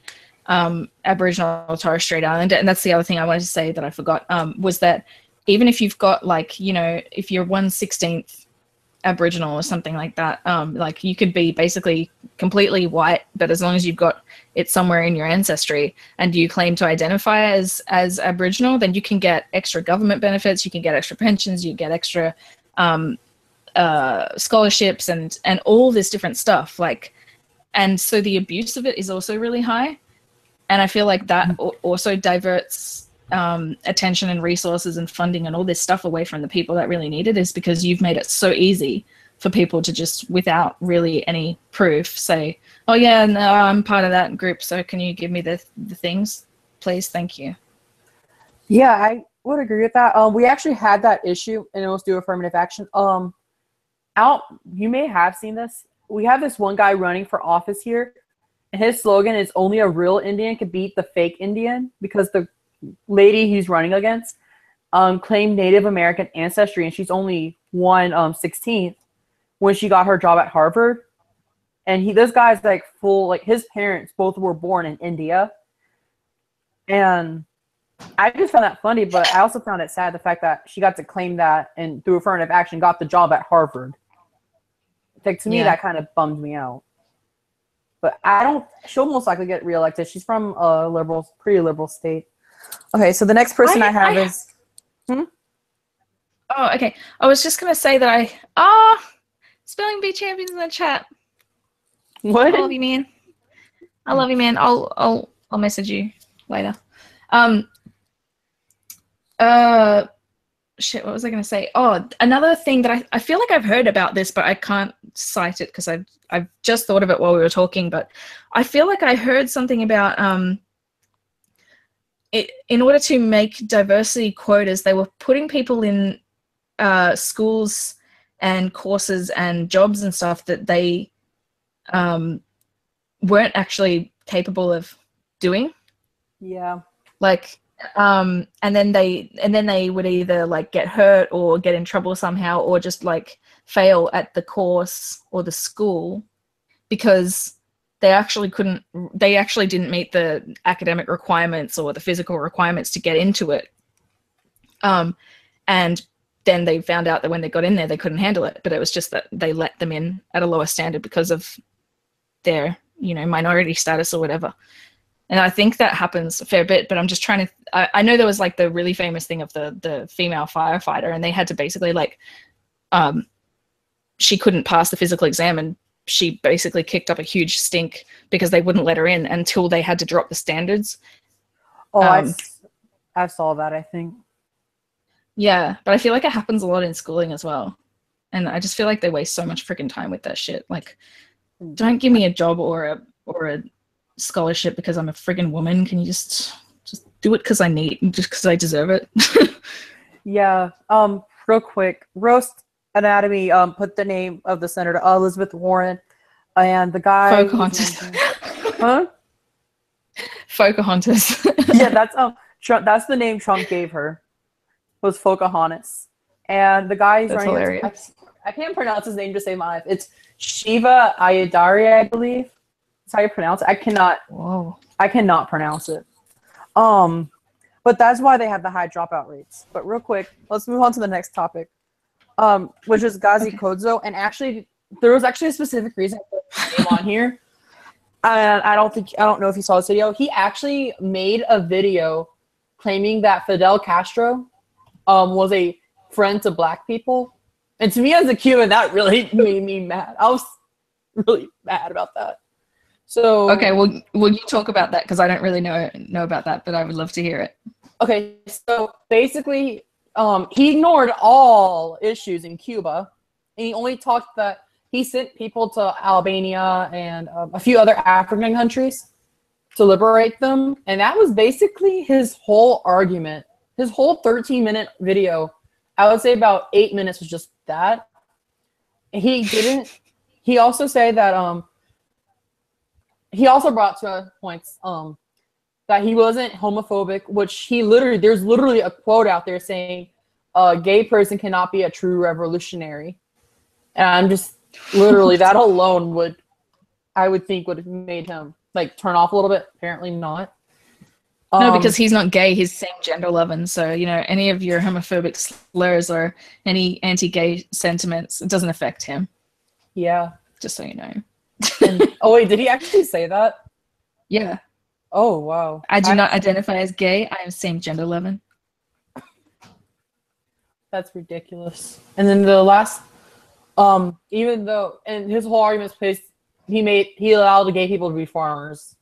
Aboriginal or Torres Strait Islander, and that's the other thing I wanted to say that I forgot, was that even if you've got, like, if you're 1/16th Aboriginal or something like that, like, you could be basically completely white, but as long as you've got it somewhere in your ancestry and you claim to identify as Aboriginal, then you can get extra government benefits, you can get extra pensions, you get extra scholarships and all this different stuff. Like, and so the abuse of it is also really high, and I feel like that also diverts attention and resources and funding and all this stuff away from the people that really need it, is because you've made it so easy for people to just, without really any proof, say, oh yeah, no, I'm part of that group, so can you give me the things, please? Thank you. Yeah, I would agree with that. We actually had that issue in Let's Do Affirmative Action. You may have seen this. We have this one guy running for office here, his slogan is only a real Indian could beat the fake Indian, because the lady he's running against claimed Native American ancestry, and she's only 1/16th when she got her job at Harvard. And this guy's like full, like his parents both were born in India. And I just found that funny, but I also found it sad, the fact that she got to claim that and through affirmative action got the job at Harvard. Like, to me, that kind of bummed me out. But she'll most likely get reelected. She's from a pretty liberal state. Okay, so the next person I have is... Oh, okay. I was just going to say that Spelling Bee Champions in the chat. What? I love you, man. I love you, man. I'll message you later. Shit, what was I going to say? Oh, another thing that I feel like I've heard about this, but I can't cite it because I've just thought of it while we were talking, but I feel like I heard something about in order to make diversity quotas, they were putting people in schools and courses and jobs and stuff that they weren't actually capable of doing. Yeah. Like, and then they would either like get hurt or get in trouble somehow, or just like fail at the course or the school because they actually didn't meet the academic requirements or the physical requirements to get into it. And then they found out that when they got in there, they couldn't handle it, but it was just that they let them in at a lower standard because of their, minority status or whatever. And I think that happens a fair bit, but I'm just trying to, I know there was like the really famous thing of the female firefighter, and they had to basically like, she couldn't pass the physical exam, and she basically kicked up a huge stink because they wouldn't let her in until they had to drop the standards. Oh, I saw that, I think. Yeah, but I feel like it happens a lot in schooling as well. And I just feel like they waste so much freaking time with that shit. Like, don't give me a job or a scholarship because I'm a friggin' woman. Can you just do it because I need, just because I deserve it? Yeah. Real quick, Roast Anatomy put the name of the senator, Elizabeth Warren, and the guy. Pocahontas. Huh? Pocahontas. Yeah, that's the name Trump gave her. Was Pocahontas, and the guy That's hilarious. I can't pronounce his name to save my life. It's Shiva Ayadari, I believe. That's how you pronounce it. I cannot pronounce it. But that's why they have the high dropout rates. But real quick, let's move on to the next topic, which is Ghazi Kodzo. And actually, there was actually a specific reason I put his name on here. And I don't know if you saw this video. He actually made a video claiming that Fidel Castro was a friend to black people. And to me as a Cuban, that really made me mad. I was really mad about that. So okay, well you talk about that because I don't really know about that, but I would love to hear it. Okay, so basically, he ignored all issues in Cuba, and he only talked that he sent people to Albania and a few other African countries to liberate them, and that was basically his whole argument. His whole 13-minute video, I would say about 8 minutes was just that. He also said that he also brought to points that he wasn't homophobic, which there's literally a quote out there saying a gay person cannot be a true revolutionary. And I'm just literally that alone I would think would have made him like turn off a little bit. Apparently not. No, because he's not gay, he's same gender loving. So, any of your homophobic slurs or any anti-gay sentiments, it doesn't affect him. Yeah. Just so you know. Oh wait, did he actually say that? Yeah. Oh wow. I do not identify as gay. I am same gender loving. That's ridiculous. And then the last, even though, and his whole argument is placed, he allowed the gay people to be foreigners.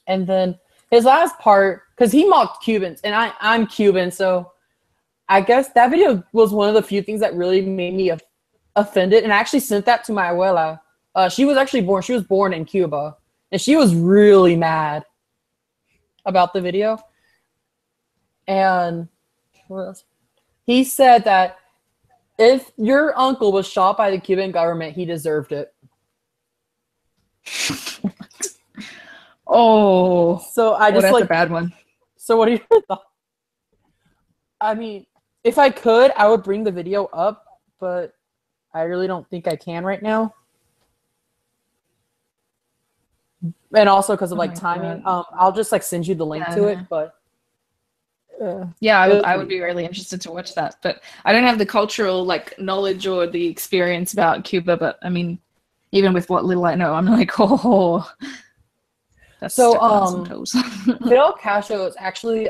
And then his last part, because he mocked Cubans, and I'm Cuban, so I guess that video was one of the few things that really made me offended. And I actually sent that to my abuela. She was born in Cuba, and she was really mad about the video. And what else? He said that if your uncle was shot by the Cuban government, he deserved it. Oh, So I just that's a bad one. So what are your thoughts? I mean, if I could, I would bring the video up, but I really don't think I can right now. And also because of like timing, I'll just like send you the link to it. But yeah, I would be really interested to watch that. But I don't have the cultural like knowledge or the experience about Cuba. But I mean, even with what little I know, I'm like, oh, that's stepping on some toes. Fidel Castro is actually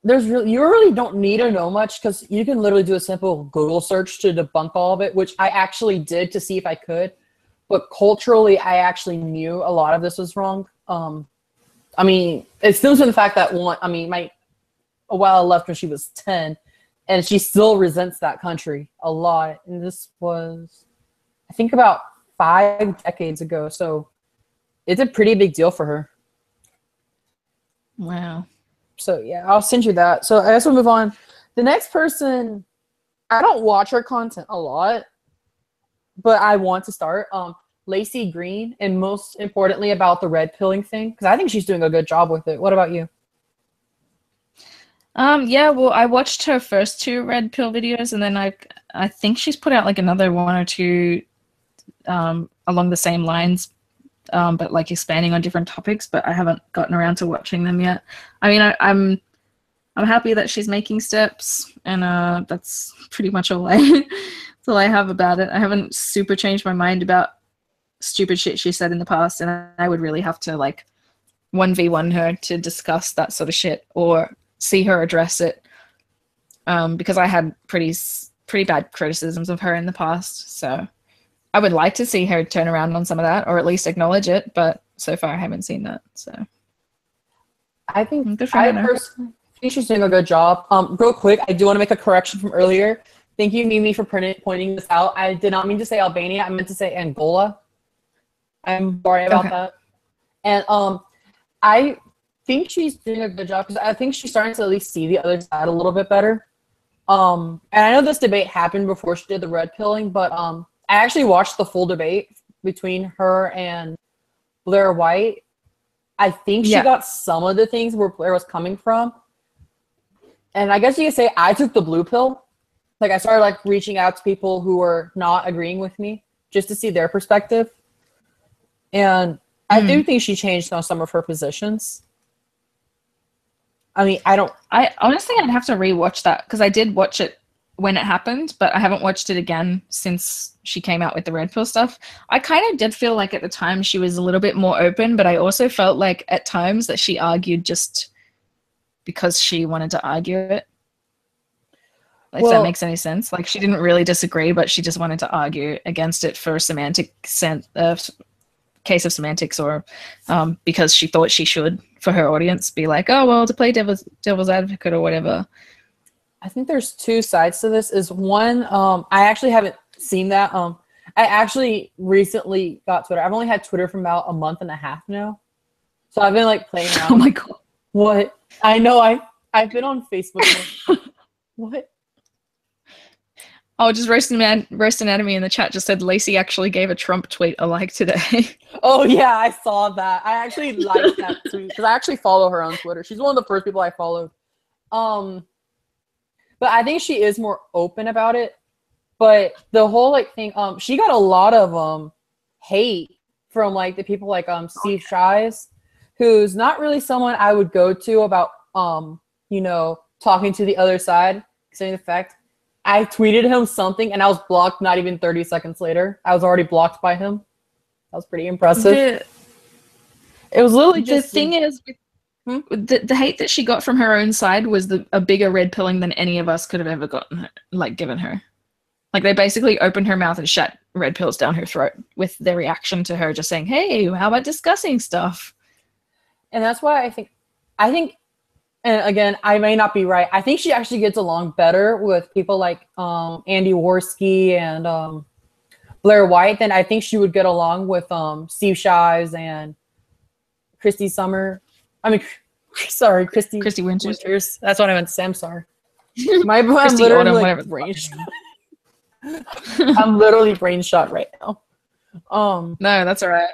you really don't need to know much because you can literally do a simple Google search to debunk all of it, which I actually did to see if I could. But culturally, I actually knew a lot of this was wrong. I mean, it stems from the fact that Abuela left when she was 10, and she still resents that country a lot. And this was, I think, about 5 decades ago. So it's a pretty big deal for her. Wow. So yeah, I'll send you that. So I guess we'll move on. The next person, I don't watch her content a lot, but I want to start. Lacey Green, and most importantly about the red pilling thing, because I think she's doing a good job with it. What about you? Yeah, well, I watched her first 2 red pill videos, and then I think she's put out like another 1 or 2 along the same lines, but like expanding on different topics. But I haven't gotten around to watching them yet. I mean, I'm happy that she's making steps, and that's pretty much all that's all I have about it. I haven't super changed my mind about stupid shit she said in the past, and I would really have to like 1v1 her to discuss that sort of shit or see her address it, because I had pretty bad criticisms of her in the past. So I would like to see her turn around on some of that, or at least acknowledge it, but so far I haven't seen that. So I think personally think she's doing a good job. Real quick, I do want to make a correction from earlier. Thank you, Mimi, for pointing this out. I did not mean to say Albania. I meant to say Angola. I'm sorry about that. And I think she's doing a good job because I think she's starting to at least see the other side a little bit better. And I know this debate happened before she did the red pilling, but I actually watched the full debate between her and Blair White. I think she got some of the things where Blair was coming from. And I guess you could say I took the blue pill. Like I started like reaching out to people who were not agreeing with me just to see their perspective. And I do think she changed on some of her positions. I mean, I honestly, I'd have to rewatch that because I did watch it when it happened, but I haven't watched it again since she came out with the red pill stuff. I kind of did feel like at the time she was a little bit more open, but I also felt like at times that she argued just because she wanted to argue it. If that makes any sense. Like she didn't really disagree, but she just wanted to argue against it for case of semantics, or because she thought she should, for her audience, be like, oh well, to play devil's advocate or whatever. I think there's 2 sides to this. Is one, I actually haven't seen that. I actually recently got Twitter. I've only had Twitter for about a month and a half now, so I've been like playing around. Oh my god! What? I know. I've been on Facebook. What? Oh, just Roast Anatomy in the chat just said Lacey actually gave a Trump tweet a like today. Oh yeah, I saw that. I actually liked that tweet because I actually follow her on Twitter. She's one of the first people I followed. But I think she is more open about it. But the whole like thing, she got a lot of hate from like the people like Steve Shives, who's not really someone I would go to about talking to the other side, saying the fact. I tweeted him something and I was blocked not even 30 seconds later. I was already blocked by him. That was pretty impressive. It was literally just... The thing is, the hate that she got from her own side was a bigger red pilling than any of us could have ever given her. Like they basically opened her mouth and shut red pills down her throat with their reaction to her just saying, hey, how about discussing stuff? And that's why I think, and again, I may not be right. I think she actually gets along better with people like Andy Worski and Blair White than I think she would get along with Steve Shives and Christy Winters. That's what I meant to say. I'm sorry. I'm literally brain shot. I'm literally brain shot right now. No, that's all right.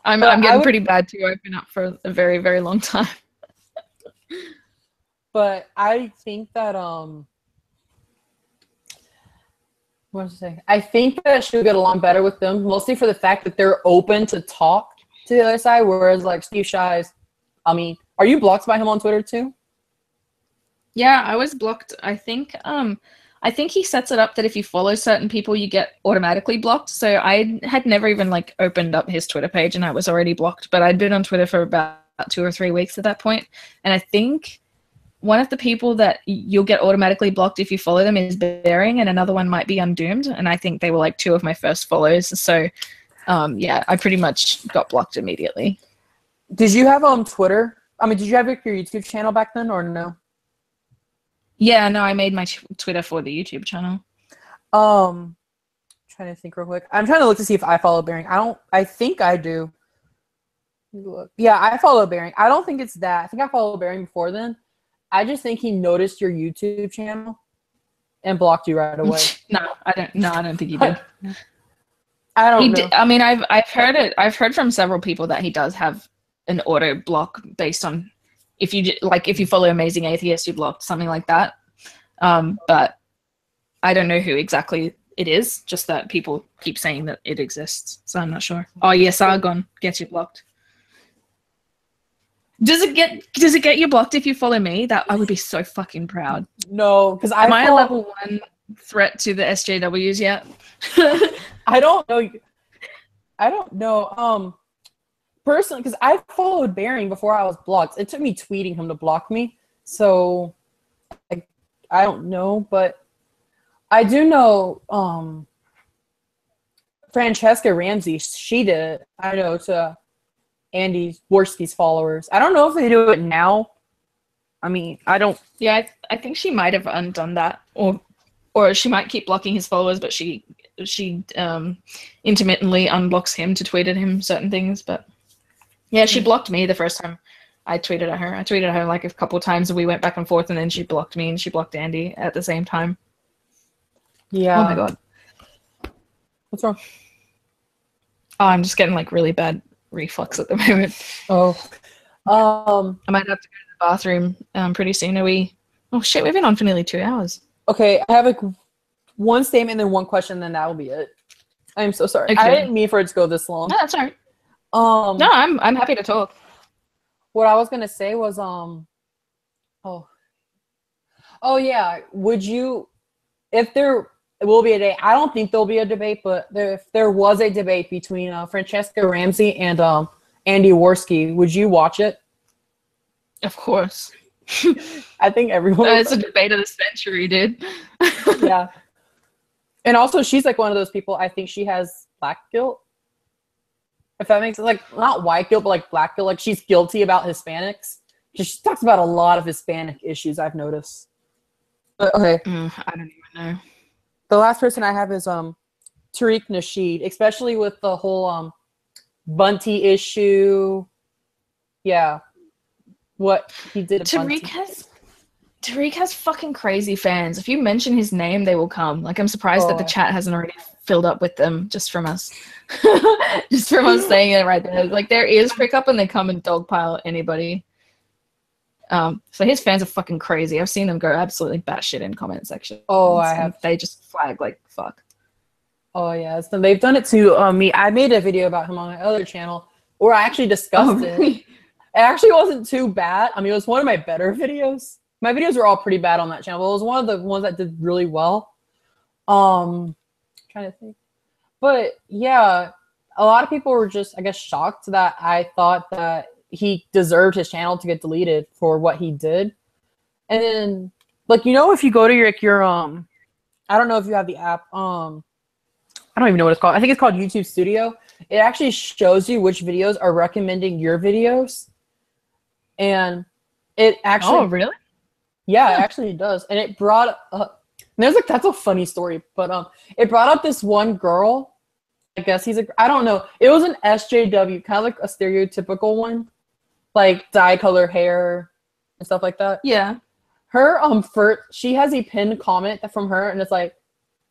I'm getting pretty bad to open up for a very, very long time. But I think that what was I saying? I think that she'll get along better with them, mostly for the fact that they're open to talk to the other side, whereas like Steve Shies, I mean, are you blocked by him on Twitter too? Yeah, I was blocked. I think he sets it up that if you follow certain people, you get automatically blocked. So I had never even like opened up his Twitter page and I was already blocked, but I'd been on Twitter for about 2 or 3 weeks at that point. And I think one of the people that you'll get automatically blocked if you follow them is Bearing, and another one might be Undoomed. And I think they were like 2 of my first follows. So yeah, I pretty much got blocked immediately. Did you have Twitter? I mean, did you have your YouTube channel back then or no? Yeah, no, I made my Twitter for the YouTube channel. Trying to think real quick. I'm trying to look to see if I follow Bearing. I think I do. Look. Yeah, I follow Bearing. I don't think it's that. I think I followed Bearing before then. I just think he noticed your YouTube channel and blocked you right away. No, I don't think he did. I don't know. I mean, I've heard it. I've heard from several people that he does have an auto block based on if you follow Amazing Atheist, you blocked, something like that. But I don't know who exactly it is. Just that people keep saying that it exists, so I'm not sure. Oh yeah, Sargon gets you blocked. Does it get you blocked if you follow me? That I would be so fucking proud. No, because am I a level 1 threat to the SJWs yet? I don't know. Personally, because I followed Bearing before I was blocked. It took me tweeting him to block me. So I don't know, but I do know Francesca Ramsey, she did it. I know to Andy Worski's followers. I don't know if they do it now. I mean, I don't. Yeah, I think she might have undone that, or she might keep blocking his followers, but she intermittently unblocks him to tweet at him certain things. But yeah, she blocked me the first time I tweeted at her. I tweeted at her like a couple times, and we went back and forth, and then she blocked me, and she blocked Andy at the same time. Yeah. Oh my god. What's wrong? Oh, I'm just getting like really bad reflux at the moment. Oh. I might have to go to the bathroom pretty soon. Oh shit, we've been on for nearly 2 hours. Okay, I have like one statement and then one question, then that will be it. I'm so sorry. Okay. I didn't mean for it to go this long. No, that's all right. No, I'm happy to talk. What I was gonna say was oh yeah, would you, if there will be a day, I don't think there'll be a debate, but if there was a debate between Francesca Ramsey and Andy Worski, would you watch it? Of course. I think everyone. It's a debate of the century, dude. Yeah. And also, she's like one of those people, I think she has black guilt. If that makes sense. Like, not white guilt, but like black guilt. Like, she's guilty about Hispanics. She talks about a lot of Hispanic issues, I've noticed. But, okay. I don't even know. The last person I have is Tariq Nasheed, especially with the whole Bunty issue. Yeah. What he did. Tariq has fucking crazy fans. If you mention his name, they will come. Like, I'm surprised that the chat hasn't already filled up with them just from us. Just from us saying it right there. Like, their ears prick up and they come and dogpile anybody. So his fans are fucking crazy. I've seen them go absolutely batshit in comment section. Oh, I have. They just flag like fuck. Oh yeah, so they've done it to me. I made a video about him on my other channel where I actually discussed it. It actually wasn't too bad. I mean, it was one of my better videos. My videos were all pretty bad on that channel, but it was one of the ones that did really well. Trying to think. But yeah, a lot of people were just, I guess, shocked that I thought that he deserved his channel to get deleted for what he did. And then, like, you know, if you go to your I don't know if you have the app, I don't even know what it's called. I think it's called YouTube Studio. It actually shows you which videos are recommending your videos. And it actually... Oh, really? Yeah, it actually does. And it brought up... There's like, that's a funny story, but it brought up this one girl. I guess he's I don't know. It was an SJW, kind of like a stereotypical one. Like dye color hair and stuff like that. Yeah. Her she has a pinned comment from her, and it's like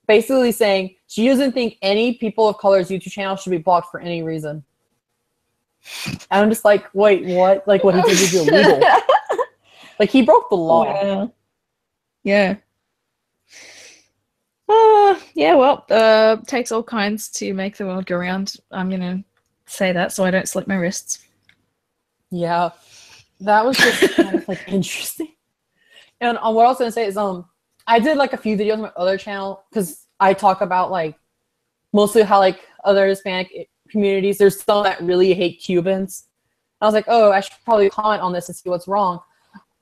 basically saying She doesn't think any people of color's YouTube channel should be blocked for any reason. And I'm just like, wait, what? Like, what he did was illegal. Like, he broke the law. Wow. Yeah. Yeah, well, takes all kinds to make the world go round. I'm going to say that so I don't slip my wrists. Yeah. That was just kind of, like, interesting. And what I was going to say is, I did, like, a few videos on my other channel because I talk about, like, mostly how, like, other Hispanic communities, there's some that really hate Cubans. I was like, oh, I should probably comment on this and see what's wrong.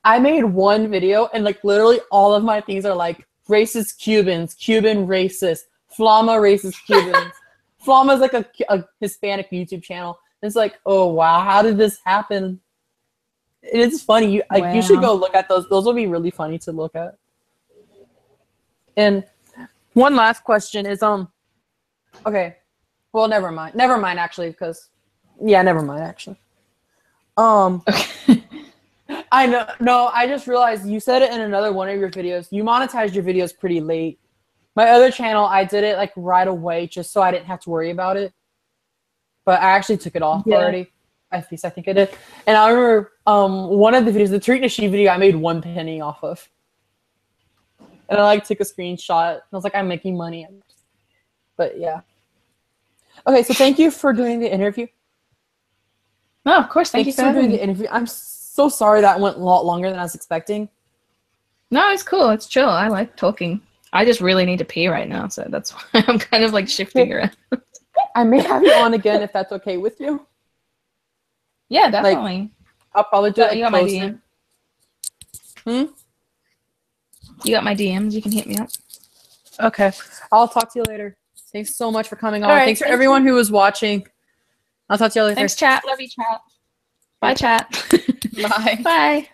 I made one video, and, like, literally all of my things are, like, racist Cubans, Cuban racist, Flama racist Cubans. Flama's, like, a Hispanic YouTube channel. And it's like, oh, wow, how did this happen? It's funny. You should go look at those. Those will be really funny to look at. And one last question is, okay. Well, never mind. Never mind, actually, because, yeah, never mind, actually. Okay. I know. No, I just realized you said it in another one of your videos. You monetized your videos pretty late. My other channel, I did it, like, right away just so I didn't have to worry about it. But I actually took it off already. At least I think I did. And I remember one of the videos, the Treat Nashi video, I made 1 penny off of. And I, like, took a screenshot. And I was like, I'm making money. But, yeah. Okay, so thank you for doing the interview. No, of course. Thank you for doing the interview. I'm so sorry that went a lot longer than I was expecting. No, it's cool. It's chill. I like talking. I just really need to pee right now, so that's why I'm kind of, like, shifting around. I may have you on again if that's okay with you. Yeah, definitely. Like, I'll probably do it. You got my DM. You got my DMs. You can hit me up. Okay. I'll talk to you later. Thanks so much for coming on. All right, thanks for everyone who was watching. I'll talk to you later. Thanks, chat. Love you, chat. Bye, chat. Bye. Bye.